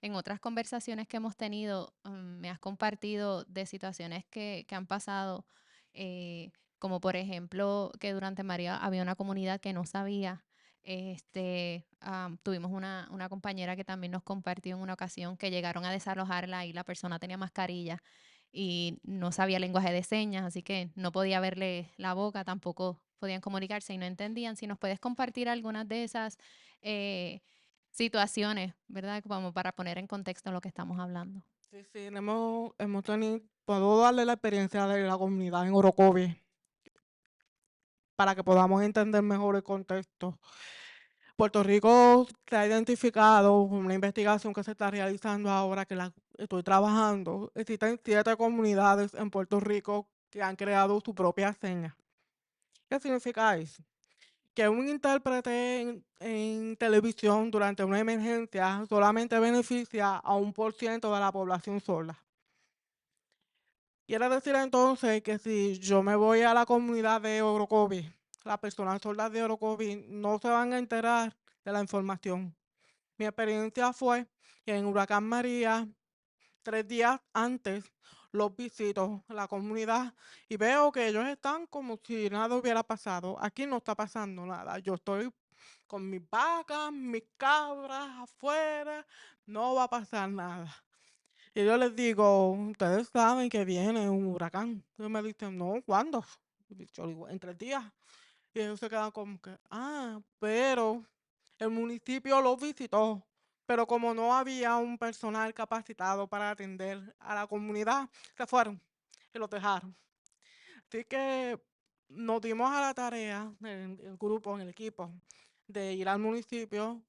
en otras conversaciones que hemos tenido, me has compartido de situaciones que han pasado, como por ejemplo que durante María había una comunidad que no sabía. Tuvimos una compañera que también nos compartió en una ocasión que llegaron a desalojarla y la persona tenía mascarilla y no sabía lenguaje de señas, así que no podía verle la boca, tampoco podían comunicarse y no entendían. Si nos puedes compartir algunas de esas eh, situaciones, ¿verdad? Como para poner en contexto lo que estamos hablando. Sí, sí, hemos tenido, puedo darle la experiencia de la comunidad en Orocovi para que podamos entender mejor el contexto. Puerto Rico se ha identificado con una investigación que se está realizando ahora, que la estoy trabajando. Existen 7 comunidades en Puerto Rico que han creado su propia seña. ¿Qué significa eso? Que un intérprete en televisión durante una emergencia solamente beneficia a 1% de la población sorda. Quiere decir entonces que si yo me voy a la comunidad de Orocovi, las personas sordas de Orocovi no se van a enterar de la información. Mi experiencia fue que en Huracán María, 3 días antes, los visito a la comunidad y veo que ellos están como si nada hubiera pasado. Aquí no está pasando nada. Yo estoy con mis vacas, mis cabras afuera, no va a pasar nada. Y yo les digo, ustedes saben que viene un huracán. Ellos me dicen, no, ¿cuándo? Y yo digo, en 3 días. Y ellos se quedan como que, pero el municipio los visitó. Pero como no había un personal capacitado para atender a la comunidad, se fueron y los dejaron. Así que nos dimos a la tarea, en el grupo, en el equipo, de ir al municipio,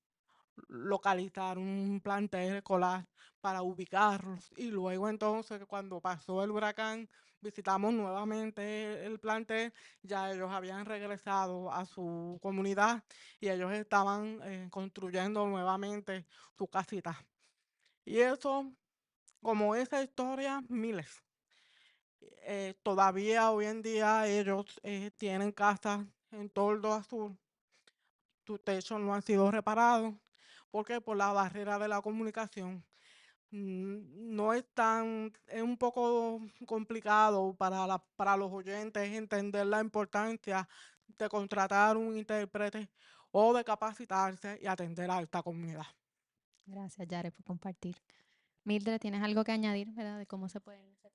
localizar un plantel escolar para ubicarlos y luego entonces cuando pasó el huracán visitamos nuevamente el plantel, ya ellos habían regresado a su comunidad y ellos estaban construyendo nuevamente su casita. Y eso, como esa historia, miles. Todavía hoy en día ellos tienen casas en toldo azul, sus techos no han sido reparados. ¿Por qué? Por la barrera de la comunicación. No es es un poco complicado para los oyentes entender la importancia de contratar un intérprete o de capacitarse y atender a esta comunidad. Gracias, Jared, por compartir. Mildred, ¿tienes algo que añadir, verdad? De cómo se pueden hacer.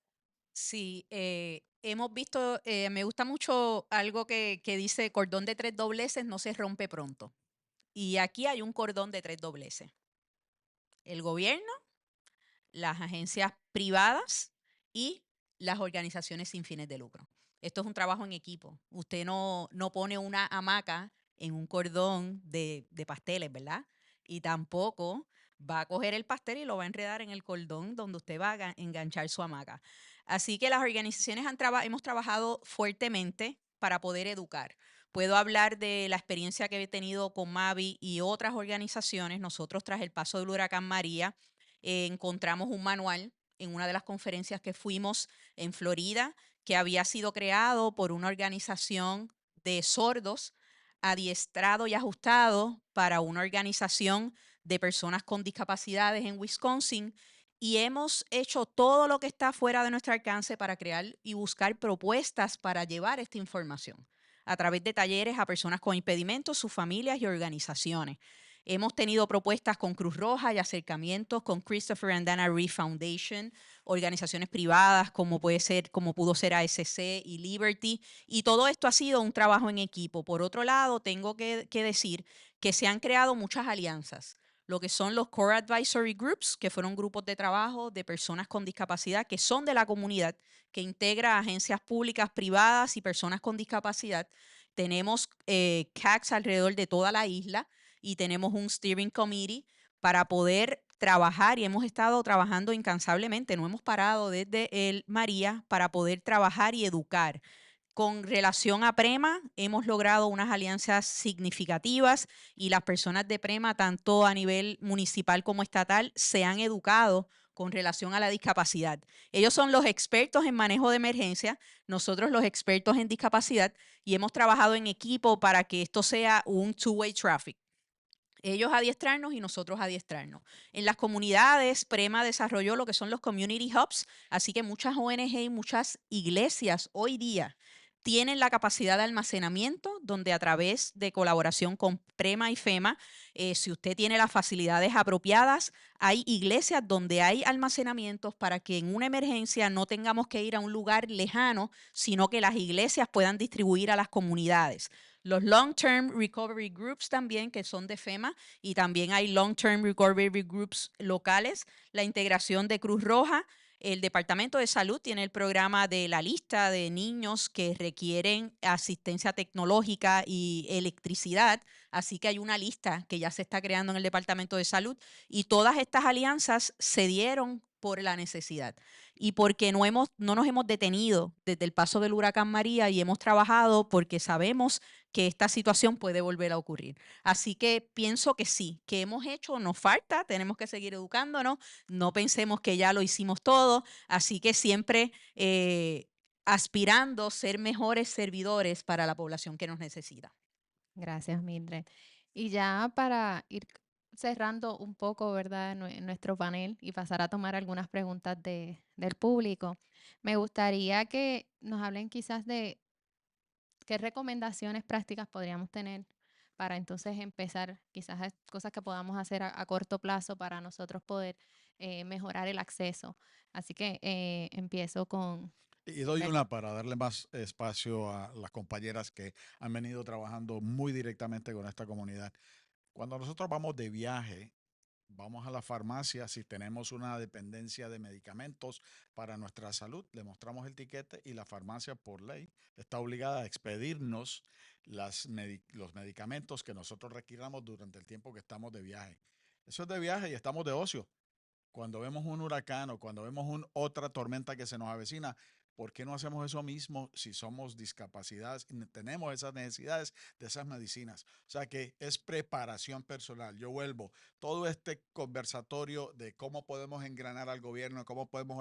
Sí, hemos visto, me gusta mucho algo que dice cordón de 3 dobleces no se rompe pronto. Y aquí hay un cordón de 3 dobleces. El gobierno, las agencias privadas y las organizaciones sin fines de lucro. Esto es un trabajo en equipo. Usted no pone una hamaca en un cordón de pasteles, ¿verdad? Y tampoco va a coger el pastel y lo va a enredar en el cordón donde usted va a enganchar su hamaca. Así que las organizaciones hemos trabajado fuertemente para poder educar. Puedo hablar de la experiencia que he tenido con Mavi y otras organizaciones. Nosotros, tras el paso del huracán María, encontramos un manual en una de las conferencias que fuimos en Florida, que había sido creado por una organización de sordos, adiestrado y ajustado para una organización de personas con discapacidades en Wisconsin. Y hemos hecho todo lo que está fuera de nuestro alcance para crear y buscar propuestas para llevar esta información a través de talleres a personas con impedimentos, sus familias y organizaciones. Hemos tenido propuestas con Cruz Roja y acercamientos con Christopher and Dana Reeve Foundation, organizaciones privadas como pudo ser ASC y Liberty, y todo esto ha sido un trabajo en equipo. Por otro lado, tengo que decir que se han creado muchas alianzas, lo que son los Core Advisory Groups, que fueron grupos de trabajo de personas con discapacidad que son de la comunidad, que integra agencias públicas, privadas y personas con discapacidad. Tenemos CACs alrededor de toda la isla y tenemos un steering committee para poder trabajar, y hemos estado trabajando incansablemente, no hemos parado desde el María para poder trabajar y educar. Con relación a PREMA, hemos logrado unas alianzas significativas y las personas de PREMA, tanto a nivel municipal como estatal, se han educado con relación a la discapacidad. Ellos son los expertos en manejo de emergencia, nosotros los expertos en discapacidad, y hemos trabajado en equipo para que esto sea un two-way traffic. Ellos adiestrarnos y nosotros adiestrarnos. En las comunidades, PREMA desarrolló lo que son los community hubs, así que muchas ONG y muchas iglesias hoy día tienen la capacidad de almacenamiento, donde a través de colaboración con PREMA y FEMA, si usted tiene las facilidades apropiadas, hay iglesias donde hay almacenamientos para que en una emergencia no tengamos que ir a un lugar lejano, sino que las iglesias puedan distribuir a las comunidades. Los Long Term Recovery Groups también, que son de FEMA, y también hay Long Term Recovery Groups locales, la integración de Cruz Roja. El Departamento de Salud tiene el programa de la lista de niños que requieren asistencia tecnológica y electricidad, así que hay una lista que ya se está creando en el Departamento de Salud, y todas estas alianzas se dieron por la necesidad y porque no nos hemos detenido desde el paso del huracán María, y hemos trabajado porque sabemos que esta situación puede volver a ocurrir. Así que pienso que sí, que hemos hecho, nos falta, tenemos que seguir educándonos, no pensemos que ya lo hicimos todo, así que siempre aspirando a ser mejores servidores para la población que nos necesita. Gracias, Mildred. Y ya para ir cerrando un poco, ¿verdad?, nuestro panel y pasar a tomar algunas preguntas del público, me gustaría que nos hablen quizás de qué recomendaciones prácticas podríamos tener para entonces empezar, quizás cosas que podamos hacer a corto plazo para nosotros poder mejorar el acceso. Así que empiezo con Y doy Berta. una para darle más espacio a las compañeras que han venido trabajando muy directamente con esta comunidad. Cuando nosotros vamos de viaje, vamos a la farmacia, si tenemos una dependencia de medicamentos para nuestra salud, le mostramos el tiquete y la farmacia por ley está obligada a expedirnos los medicamentos que nosotros requiramos durante el tiempo que estamos de viaje. Eso es de viaje y estamos de ocio. Cuando vemos un huracán o cuando vemos otra tormenta que se nos avecina, ¿por qué no hacemos eso mismo si somos discapacidades y tenemos esas necesidades de esas medicinas? O sea que es preparación personal. Yo vuelvo, todo este conversatorio de cómo podemos engranar al gobierno, cómo podemos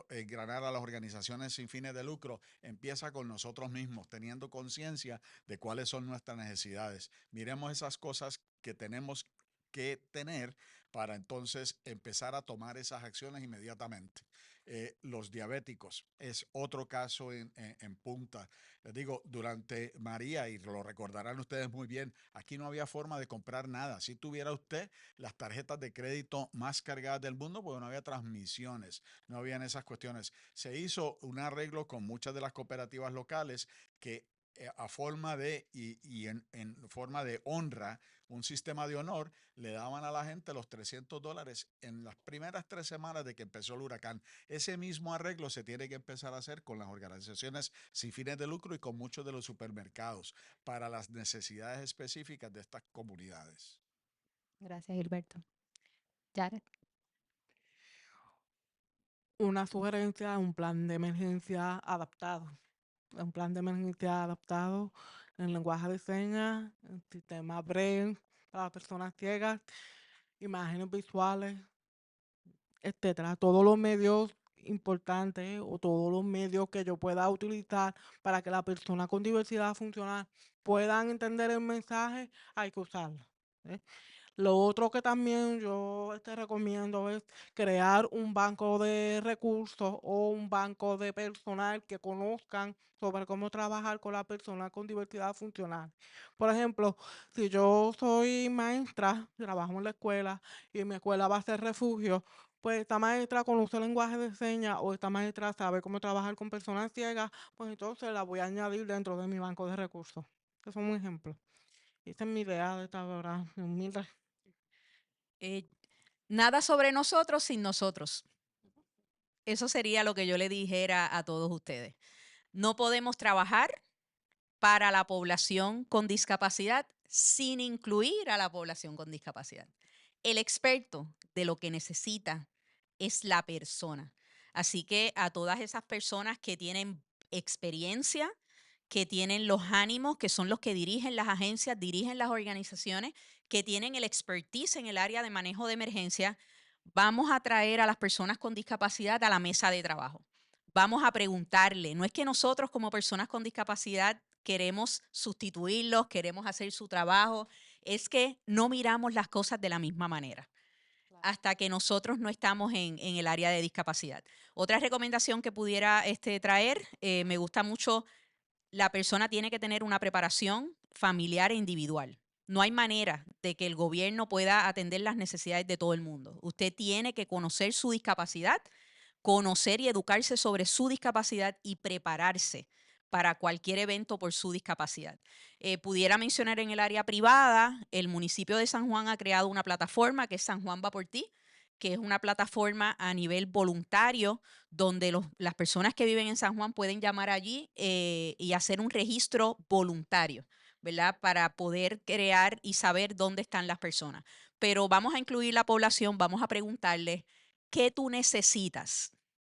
engranar a las organizaciones sin fines de lucro, empieza con nosotros mismos, teniendo conciencia de cuáles son nuestras necesidades. Miremos esas cosas que tenemos que tener para entonces empezar a tomar esas acciones inmediatamente. Los diabéticos es otro caso en punta. Les digo, durante María, y lo recordarán ustedes muy bien, aquí no había forma de comprar nada. Si tuviera usted las tarjetas de crédito más cargadas del mundo, pues no había transmisiones, no habían esas cuestiones. Se hizo un arreglo con muchas de las cooperativas locales que a forma de, y en forma de honra, un sistema de honor, le daban a la gente los $300 en las primeras 3 semanas de que empezó el huracán. Ese mismo arreglo se tiene que empezar a hacer con las organizaciones sin fines de lucro y con muchos de los supermercados para las necesidades específicas de estas comunidades. Gracias, Gilberto. Jared. Una sugerencia, un plan de emergencia adaptado. Un plan de emergencia adaptado en lenguaje de señas, en sistema Braille para personas ciegas, imágenes visuales, etcétera. Todos los medios importantes o todos los medios que yo pueda utilizar para que la persona con diversidad funcional puedan entender el mensaje, hay que usarlo. ¿eh? Lo otro que también yo te recomiendo es crear un banco de recursos o un banco de personal que conozcan sobre cómo trabajar con la persona con diversidad funcional. Por ejemplo, si yo soy maestra, trabajo en la escuela y mi escuela va a ser refugio, pues esta maestra conoce el lenguaje de señas o esta maestra sabe cómo trabajar con personas ciegas, pues entonces la voy a añadir dentro de mi banco de recursos. Eso es un ejemplo. Esa es mi idea de esta hora. Humilde. Nada sobre nosotros sin nosotros. Eso sería lo que yo le dijera a todos ustedes. No podemos trabajar para la población con discapacidad sin incluir a la población con discapacidad. El experto de lo que necesita es la persona. Así que a todas esas personas que tienen experiencia, que tienen los ánimos, que son los que dirigen las agencias, dirigen las organizaciones, que tienen el expertise en el área de manejo de emergencia, vamos a traer a las personas con discapacidad a la mesa de trabajo. Vamos a preguntarle, no es que nosotros como personas con discapacidad queremos sustituirlos, queremos hacer su trabajo, es que no miramos las cosas de la misma manera hasta que nosotros no estamos en el área de discapacidad. Otra recomendación que pudiera traer, me gusta mucho, la persona tiene que tener una preparación familiar e individual. No hay manera de que el gobierno pueda atender las necesidades de todo el mundo. Usted tiene que conocer su discapacidad, conocer y educarse sobre su discapacidad y prepararse para cualquier evento por su discapacidad. Pudiera mencionar en el área privada, el municipio de San Juan ha creado una plataforma que es San Juan va por ti, que es una plataforma a nivel voluntario donde las personas que viven en San Juan pueden llamar allí y hacer un registro voluntario, ¿verdad? Para poder crear y saber dónde están las personas. Pero vamos a incluir la población, vamos a preguntarles, ¿qué tú necesitas?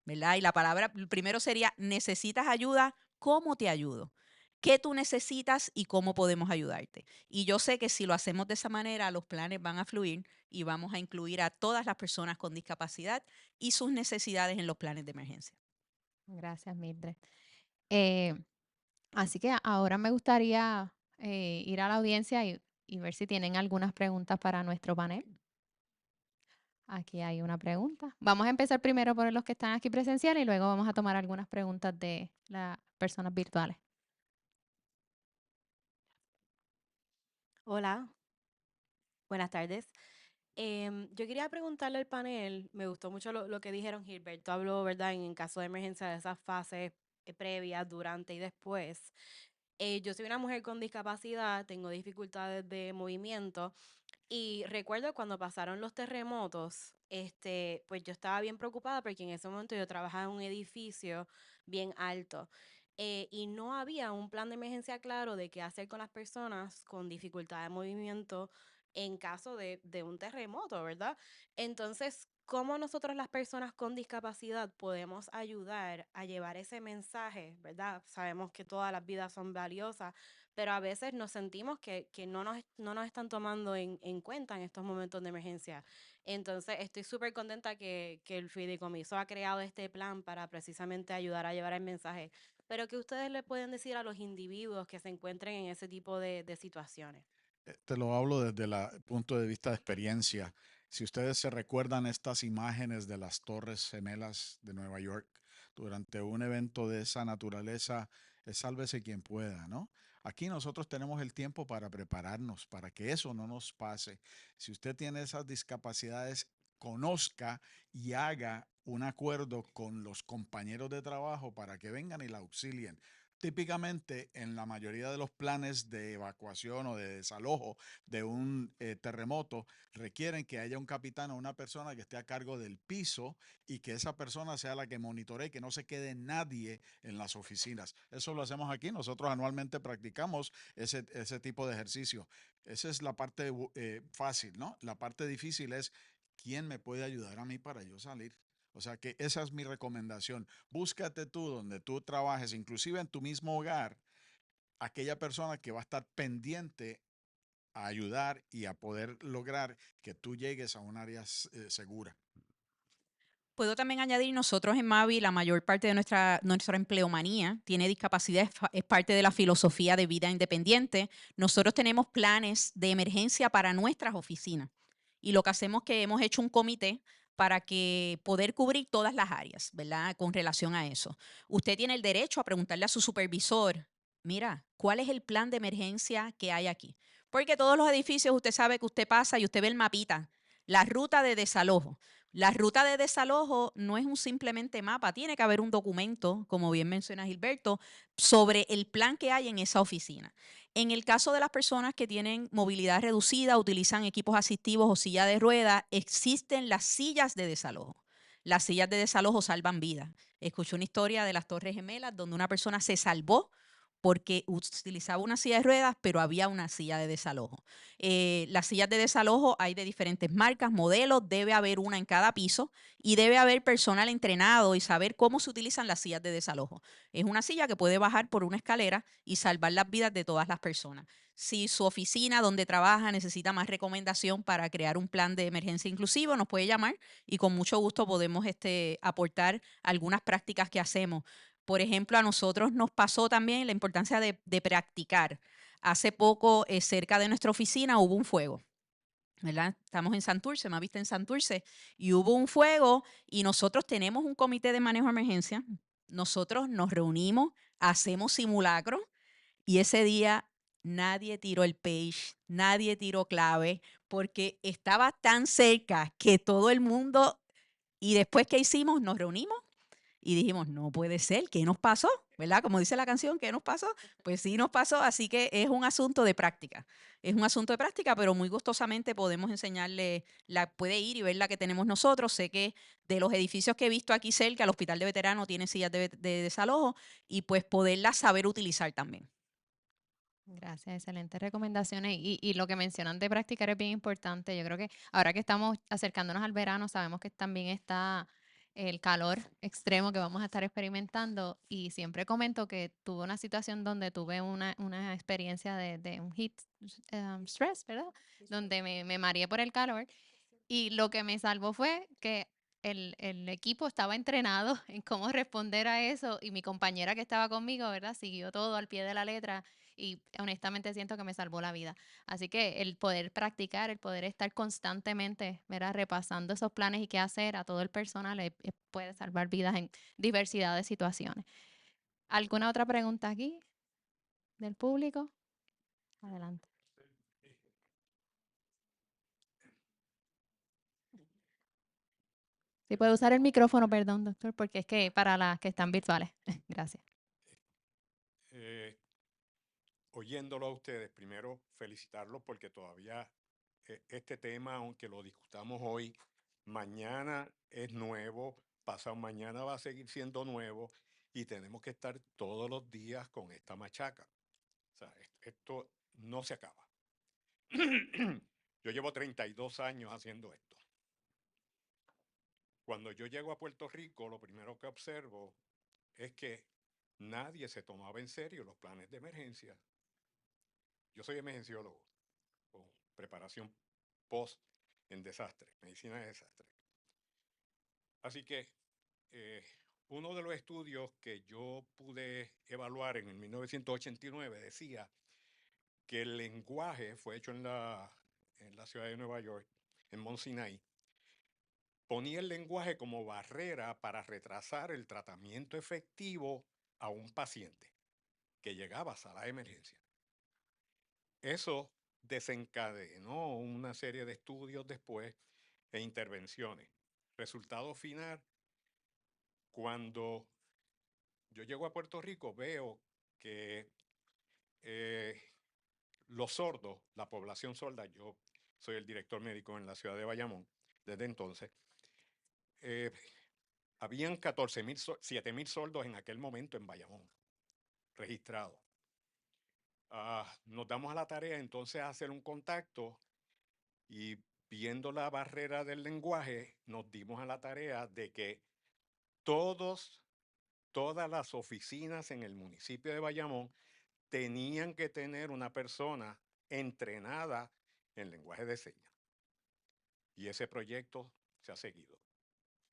¿Verdad? Y la palabra primero sería, ¿necesitas ayuda? ¿Cómo te ayudo? ¿Qué tú necesitas y cómo podemos ayudarte? Y yo sé que si lo hacemos de esa manera, los planes van a fluir y vamos a incluir a todas las personas con discapacidad y sus necesidades en los planes de emergencia. Gracias, Mildred. Así que ahora me gustaría ir a la audiencia y ver si tienen algunas preguntas para nuestro panel. Aquí hay una pregunta. Vamos a empezar primero por los que están aquí presenciales y luego vamos a tomar algunas preguntas de las personas virtuales. Hola, buenas tardes. Yo quería preguntarle al panel, me gustó mucho lo que dijeron, Gilberto habló, ¿verdad? En caso de emergencia, de esas fases previas, durante y después. Yo soy una mujer con discapacidad, tengo dificultades de movimiento y recuerdo cuando pasaron los terremotos, pues yo estaba bien preocupada porque en ese momento yo trabajaba en un edificio bien alto. Y no había un plan de emergencia claro de qué hacer con las personas con dificultad de movimiento en caso de un terremoto, ¿verdad? Entonces, ¿cómo nosotros las personas con discapacidad podemos ayudar a llevar ese mensaje, ¿verdad? Sabemos que todas las vidas son valiosas, pero a veces nos sentimos que no nos están tomando en cuenta en estos momentos de emergencia. Entonces, estoy súper contenta que el fideicomiso ha creado este plan para precisamente ayudar a llevar el mensaje. Pero ¿qué ustedes le pueden decir a los individuos que se encuentren en ese tipo de situaciones? Te lo hablo desde el punto de vista de experiencia. Si ustedes se recuerdan estas imágenes de las Torres Gemelas de Nueva York, durante un evento de esa naturaleza, sálvese quien pueda, ¿no? Aquí nosotros tenemos el tiempo para prepararnos, para que eso no nos pase. Si usted tiene esas discapacidades, conozca y haga un acuerdo con los compañeros de trabajo para que vengan y la auxilien. Típicamente, en la mayoría de los planes de evacuación o de desalojo de un terremoto, requieren que haya un capitán o una persona que esté a cargo del piso y que esa persona sea la que monitoree que no se quede nadie en las oficinas. Eso lo hacemos aquí. Nosotros anualmente practicamos ese tipo de ejercicio. Esa es la parte fácil, ¿no? La parte difícil es quién me puede ayudar a mí para yo salir. O sea que esa es mi recomendación. Búscate tú donde tú trabajes, inclusive en tu mismo hogar, aquella persona que va a estar pendiente a ayudar y a poder lograr que tú llegues a un área segura. Puedo también añadir, nosotros en Mavi, la mayor parte de nuestra empleomanía tiene discapacidad, es parte de la filosofía de vida independiente. Nosotros tenemos planes de emergencia para nuestras oficinas. Y lo que hacemos es que hemos hecho un comité para que poder cubrir todas las áreas, ¿verdad? Con relación a eso. Usted tiene el derecho a preguntarle a su supervisor, mira, ¿cuál es el plan de emergencia que hay aquí? Porque todos los edificios usted sabe que usted pasa y usted ve el mapita, la ruta de desalojo. La ruta de desalojo no es un simplemente mapa, tiene que haber un documento, como bien menciona Gilberto, sobre el plan que hay en esa oficina. En el caso de las personas que tienen movilidad reducida, utilizan equipos asistivos o silla de ruedas, existen las sillas de desalojo. Las sillas de desalojo salvan vidas. Escuché una historia de las Torres Gemelas donde una persona se salvó porque utilizaba una silla de ruedas, pero había una silla de desalojo. Las sillas de desalojo hay de diferentes marcas, modelos, debe haber una en cada piso y debe haber personal entrenado y saber cómo se utilizan las sillas de desalojo. Es una silla que puede bajar por una escalera y salvar las vidas de todas las personas. Si su oficina donde trabaja necesita más recomendación para crear un plan de emergencia inclusivo, nos puede llamar y con mucho gusto podemos aportar algunas prácticas que hacemos. Por ejemplo, a nosotros nos pasó también la importancia de practicar. Hace poco, cerca de nuestra oficina, hubo un fuego, ¿verdad? Estamos en Santurce, me viste en Santurce, y hubo un fuego y nosotros tenemos un comité de manejo de emergencia. Nosotros nos reunimos, hacemos simulacros y ese día nadie tiró el page, nadie tiró clave, porque estaba tan cerca que todo el mundo, y después que hicimos, nos reunimos y dijimos, no puede ser, ¿qué nos pasó? ¿Verdad? Como dice la canción, ¿qué nos pasó? Pues sí nos pasó, así que es un asunto de práctica. Es un asunto de práctica, pero muy gustosamente podemos enseñarle, puede ir y ver la que tenemos nosotros. Sé que de los edificios que he visto aquí cerca, el Hospital de Veteranos tiene sillas de desalojo y pues poderlas saber utilizar también. Gracias, excelentes recomendaciones. Y lo que mencionan de practicar es bien importante. Yo creo que ahora que estamos acercándonos al verano, sabemos que también está el calor extremo que vamos a estar experimentando. Y siempre comento que tuve una situación donde tuve una experiencia de un heat stress, ¿verdad? Donde me mareé por el calor. Y lo que me salvó fue que el equipo estaba entrenado en cómo responder a eso y mi compañera que estaba conmigo, ¿verdad? Siguió todo al pie de la letra y honestamente siento que me salvó la vida. Así que el poder practicar, el poder estar constantemente, ¿verdad? Repasando esos planes y qué hacer a todo el personal puede salvar vidas en diversidad de situaciones. ¿Alguna otra pregunta aquí del público? Adelante. Si puede usar el micrófono, perdón, doctor, porque es que para las que están virtuales. Gracias. Oyéndolo a ustedes, primero felicitarlos porque todavía este tema, aunque lo discutamos hoy, mañana es nuevo, pasado mañana va a seguir siendo nuevo y tenemos que estar todos los días con esta machaca. O sea, esto no se acaba. Yo llevo 32 años haciendo esto. Cuando yo llego a Puerto Rico, lo primero que observo es que nadie se tomaba en serio los planes de emergencia. Yo soy emergenciólogo con preparación post en desastre, medicina de desastre. Así que uno de los estudios que yo pude evaluar en el 1989 decía que el lenguaje fue hecho en la ciudad de Nueva York, en Mount Sinai, ponía el lenguaje como barrera para retrasar el tratamiento efectivo a un paciente que llegaba a sala de emergencia. Eso desencadenó una serie de estudios después e intervenciones. Resultado final, cuando yo llego a Puerto Rico, veo que los sordos, la población sorda, yo soy el director médico en la ciudad de Bayamón desde entonces, habían 7.000 sordos en aquel momento en Bayamón, registrados. Nos damos a la tarea entonces a hacer un contacto y viendo la barrera del lenguaje, nos dimos a la tarea de que todas las oficinas en el municipio de Bayamón tenían que tener una persona entrenada en lenguaje de señas. Y ese proyecto se ha seguido.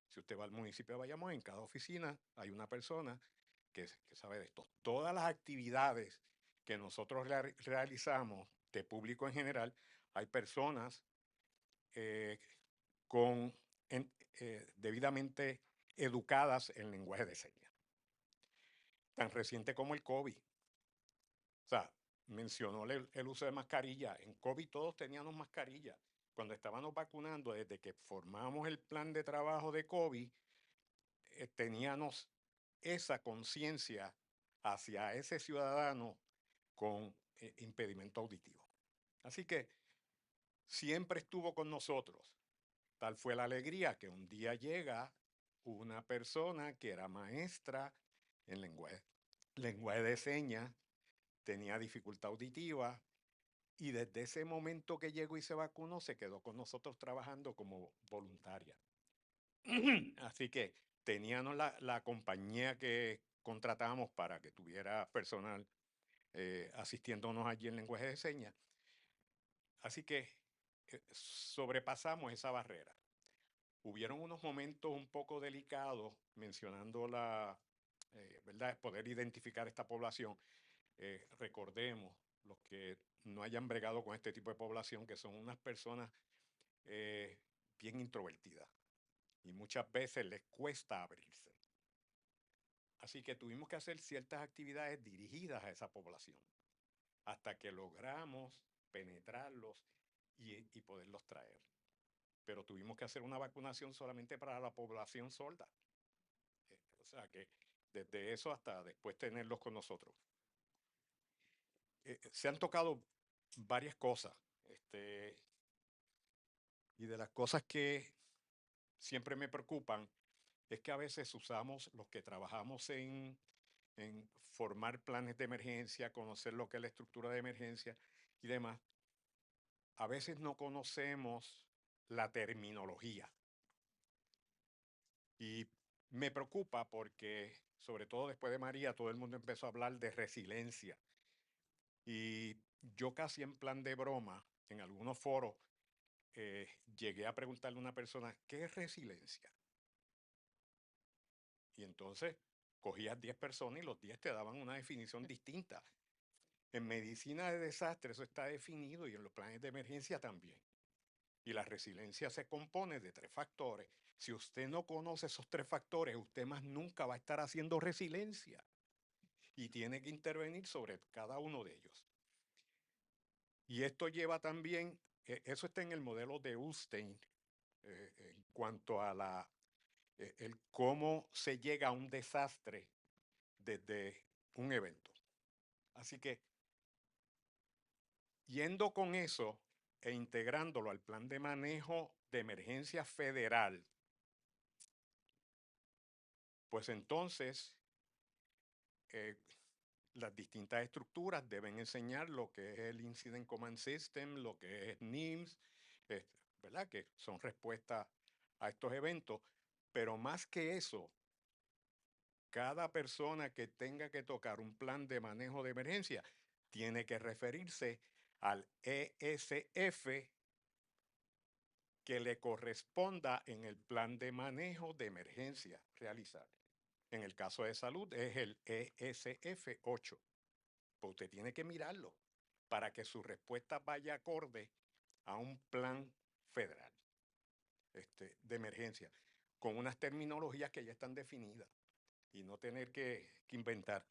Si usted va al municipio de Bayamón, en cada oficina hay una persona que sabe de esto. Todas las actividades que nosotros realizamos de público en general, hay personas debidamente educadas en lenguaje de señas. Tan reciente como el COVID. O sea, mencionó el uso de mascarilla. En COVID todos teníamos mascarilla. Cuando estábamos vacunando, desde que formamos el plan de trabajo de COVID, teníamos esa conciencia hacia ese ciudadano con impedimento auditivo. Así que siempre estuvo con nosotros. Tal fue la alegría que un día llega una persona que era maestra en lenguaje de señas, tenía dificultad auditiva y desde ese momento que llegó y se vacunó se quedó con nosotros trabajando como voluntaria. Así que teníamos la compañía que contratamos para que tuviera personal asistiéndonos allí en lenguaje de señas. Así que sobrepasamos esa barrera. Hubieron unos momentos un poco delicados mencionando ¿verdad? Poder identificar esta población. Recordemos, los que no hayan bregado con este tipo de población, que son unas personas bien introvertidas y muchas veces les cuesta abrirse. Así que tuvimos que hacer ciertas actividades dirigidas a esa población hasta que logramos penetrarlos y poderlos traer. Pero tuvimos que hacer una vacunación solamente para la población sorda. O sea que desde eso hasta después tenerlos con nosotros. Se han tocado varias cosas. Y de las cosas que siempre me preocupan es que a veces usamos los que trabajamos en formar planes de emergencia, conocer lo que es la estructura de emergencia y demás. A veces no conocemos la terminología. Y me preocupa porque, sobre todo después de María, todo el mundo empezó a hablar de resiliencia. Y yo casi en plan de broma, en algunos foros, llegué a preguntarle a una persona, ¿qué es resiliencia? Y entonces cogías 10 personas y los 10 te daban una definición distinta. En medicina de desastre eso está definido y en los planes de emergencia también. Y la resiliencia se compone de 3 factores. Si usted no conoce esos 3 factores, usted más nunca va a estar haciendo resiliencia. Y tiene que intervenir sobre cada uno de ellos. Y esto lleva también, eso está en el modelo de Ullstein, en cuanto a el cómo se llega a un desastre desde un evento. Así que, yendo con eso e integrándolo al plan de manejo de emergencia federal, pues entonces las distintas estructuras deben enseñar lo que es el Incident Command System, lo que es NIMS, ¿verdad? Que son respuestas a estos eventos. Pero más que eso, cada persona que tenga que tocar un plan de manejo de emergencia tiene que referirse al ESF que le corresponda en el plan de manejo de emergencia realizar. En el caso de salud es el ESF 8. Pues usted tiene que mirarlo para que su respuesta vaya acorde a un plan federal de emergencia, con unas terminologías que ya están definidas y no tener que inventar.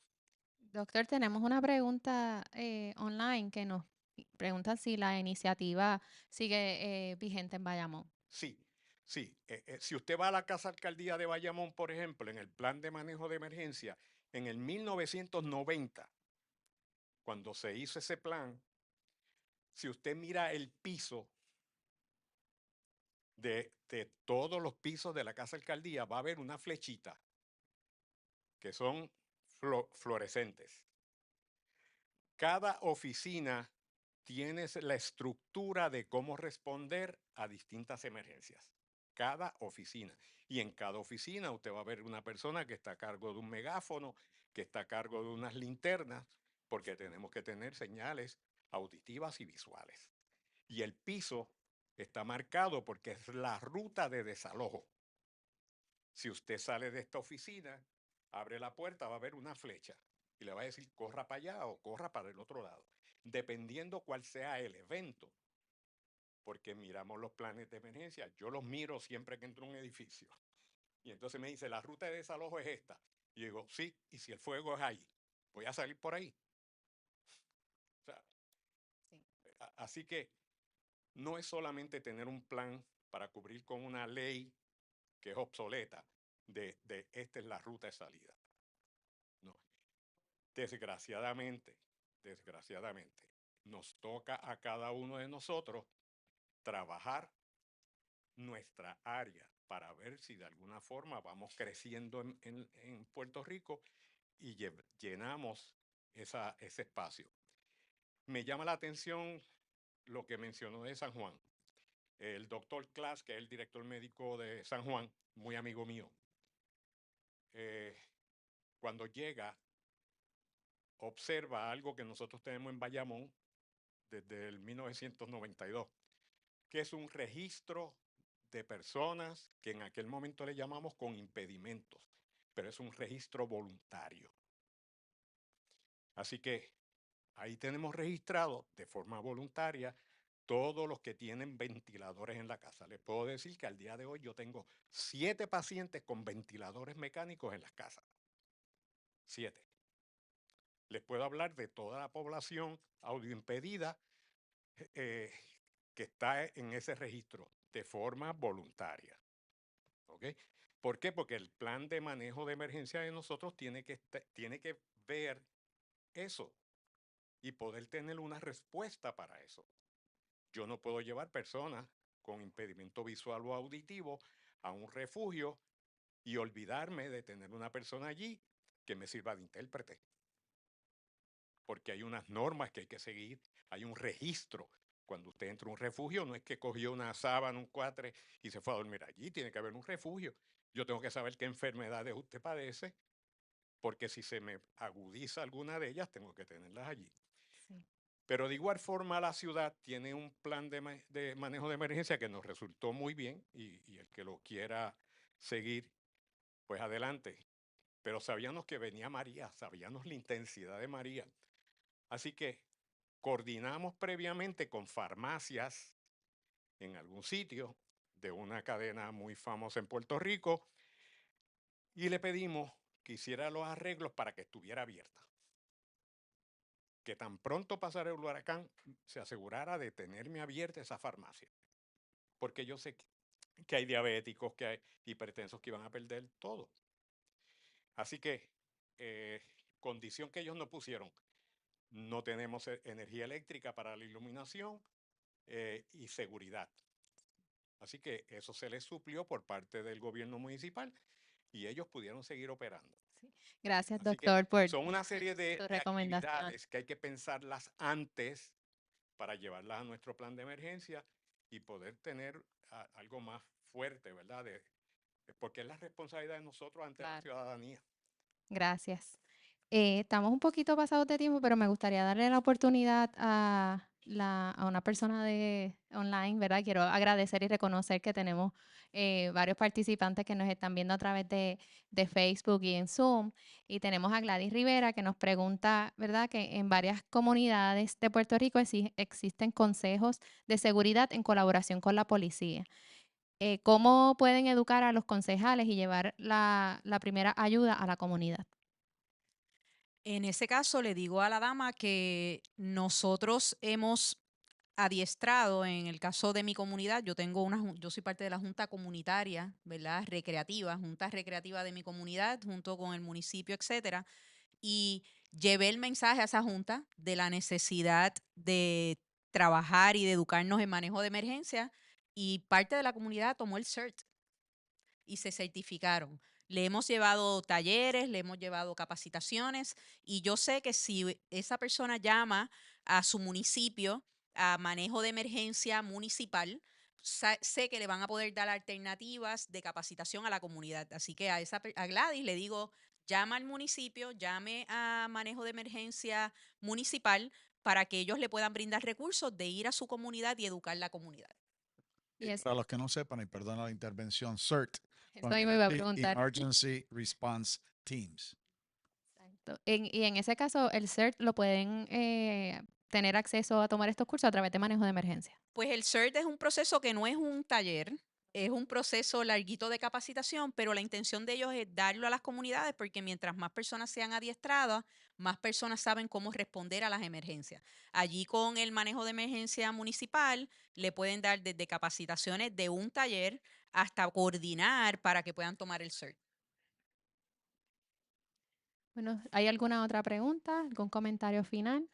Doctor, tenemos una pregunta online que nos pregunta si la iniciativa sigue vigente en Bayamón. Sí, sí. Si usted va a la Casa Alcaldía de Bayamón, por ejemplo, en el plan de manejo de emergencia, en el 1990 cuando se hizo ese plan, si usted mira el piso de todos los pisos de la Casa Alcaldía, va a haber una flechita que son fluorescentes. Cada oficina tiene la estructura de cómo responder a distintas emergencias. Cada oficina. Y en cada oficina usted va a ver una persona que está a cargo de un megáfono, que está a cargo de unas linternas, porque tenemos que tener señales auditivas y visuales. Y el piso está marcado porque es la ruta de desalojo. Si usted sale de esta oficina, abre la puerta, va a ver una flecha y le va a decir corra para allá o corra para el otro lado, dependiendo cuál sea el evento. Porque miramos los planes de emergencia, yo los miro siempre que entro a un edificio. Y entonces me dice, la ruta de desalojo es esta. Y digo, sí, y si el fuego es ahí, voy a salir por ahí. O sea, Sí. así que no es solamente tener un plan para cubrir con una ley que es obsoleta de esta es la ruta de salida. No. Desgraciadamente, nos toca a cada uno de nosotros trabajar nuestra área para ver si de alguna forma vamos creciendo en Puerto Rico y llenamos ese espacio. Me llama la atención lo que mencionó de San Juan. El doctor Class, que es el director médico de San Juan, muy amigo mío, cuando llega, observa algo que nosotros tenemos en Bayamón desde el 1992, que es un registro de personas que en aquel momento le llamamos con impedimentos, pero es un registro voluntario. Así que ahí tenemos registrado de forma voluntaria todos los que tienen ventiladores en la casa. Les puedo decir que al día de hoy yo tengo 7 pacientes con ventiladores mecánicos en las casas. 7. Les puedo hablar de toda la población audioimpedida que está en ese registro de forma voluntaria. ¿Ok? ¿Por qué? Porque el plan de manejo de emergencia de nosotros tiene que ver eso y poder tener una respuesta para eso. Yo no puedo llevar personas con impedimento visual o auditivo a un refugio y olvidarme de tener una persona allí que me sirva de intérprete. Porque hay unas normas que hay que seguir, hay un registro. Cuando usted entra a un refugio, no es que cogió una sábana, un cuatre y se fue a dormir allí, tiene que haber un refugio. Yo tengo que saber qué enfermedades usted padece, porque si se me agudiza alguna de ellas, tengo que tenerlas allí. Sí. Pero de igual forma la ciudad tiene un plan de manejo de emergencia que nos resultó muy bien y el que lo quiera seguir, pues adelante. Pero sabíamos que venía María, sabíamos la intensidad de María. Así que coordinamos previamente con farmacias en algún sitio de una cadena muy famosa en Puerto Rico y le pedimos que hiciera los arreglos para que estuviera abierta. Que tan pronto pasara el huracán se asegurara de tenerme abierta esa farmacia. Porque yo sé que hay diabéticos, que hay hipertensos que iban a perder todo. Así que, condición que ellos no pusieron, no tenemos energía eléctrica para la iluminación y seguridad. Así que eso se les suplió por parte del gobierno municipal y ellos pudieron seguir operando. Sí. Gracias, Así que doctor, por son una serie de tu recomendación. actividades que hay que pensarlas antes para llevarlas a nuestro plan de emergencia y poder tener algo más fuerte, ¿verdad? Porque es la responsabilidad de nosotros ante la Claro. ciudadanía. Gracias. Estamos un poquito pasados de tiempo, pero me gustaría darle la oportunidad a una persona de online, ¿verdad? Quiero agradecer y reconocer que tenemos varios participantes que nos están viendo a través de Facebook y en Zoom. Y tenemos a Gladys Rivera que nos pregunta, ¿verdad? Que en varias comunidades de Puerto Rico existen consejos de seguridad en colaboración con la policía. ¿Cómo pueden educar a los concejales y llevar la primera ayuda a la comunidad? En ese caso, le digo a la dama que nosotros hemos adiestrado, en el caso de mi comunidad, yo soy parte de la junta comunitaria, ¿verdad? Recreativa, junta recreativa de mi comunidad, junto con el municipio, etcétera. Y Llevé el mensaje a esa junta de la necesidad de trabajar y de educarnos en manejo de emergencia y parte de la comunidad tomó el CERT y se certificaron. Le hemos llevado talleres, le hemos llevado capacitaciones y yo sé que si esa persona llama a su municipio a manejo de emergencia municipal, sé que le van a poder dar alternativas de capacitación a la comunidad. Así que a Gladys le digo, llama al municipio, llame a manejo de emergencia municipal para que ellos le puedan brindar recursos de ir a su comunidad y educar la comunidad. Y es, Para los que no sepan, y perdona la intervención, CERT, eso ahí me iba a Community preguntar. Emergency Response Teams. Exacto. Y en ese caso, el CERT lo pueden tener acceso a tomar estos cursos a través de manejo de emergencia. Pues el CERT es un proceso que no es un taller, es un proceso larguito de capacitación, pero la intención de ellos es darlo a las comunidades porque mientras más personas sean adiestradas, más personas saben cómo responder a las emergencias. Allí con el manejo de emergencia municipal le pueden dar desde capacitaciones de un taller hasta coordinar para que puedan tomar el CERT. Bueno, ¿hay alguna otra pregunta? ¿Algún comentario final?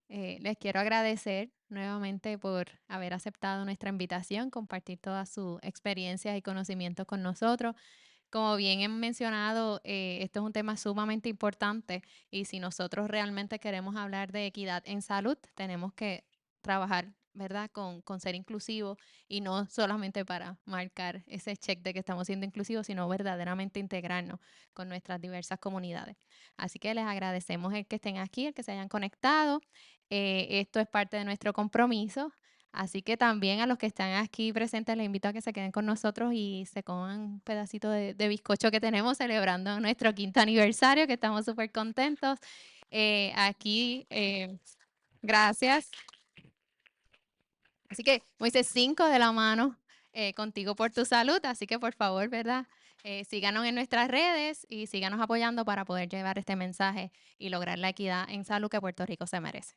Les quiero agradecer nuevamente por haber aceptado nuestra invitación, compartir todas sus experiencias y conocimientos con nosotros. Como bien he mencionado, esto es un tema sumamente importante y si nosotros realmente queremos hablar de equidad en salud, tenemos que trabajar, ¿verdad?, con ser inclusivos y no solamente para marcar ese check de que estamos siendo inclusivos, sino verdaderamente integrarnos con nuestras diversas comunidades. Así que les agradecemos el que estén aquí, el que se hayan conectado. Esto es parte de nuestro compromiso. Así que también a los que están aquí presentes les invito a que se queden con nosotros y se coman un pedacito de bizcocho que tenemos celebrando nuestro 5º aniversario, que estamos súper contentos. Gracias. Así que, Moisés, 5 de la mano contigo por tu salud. Así que, por favor, ¿verdad? Síganos en nuestras redes y síganos apoyando para poder llevar este mensaje y lograr la equidad en salud que Puerto Rico se merece.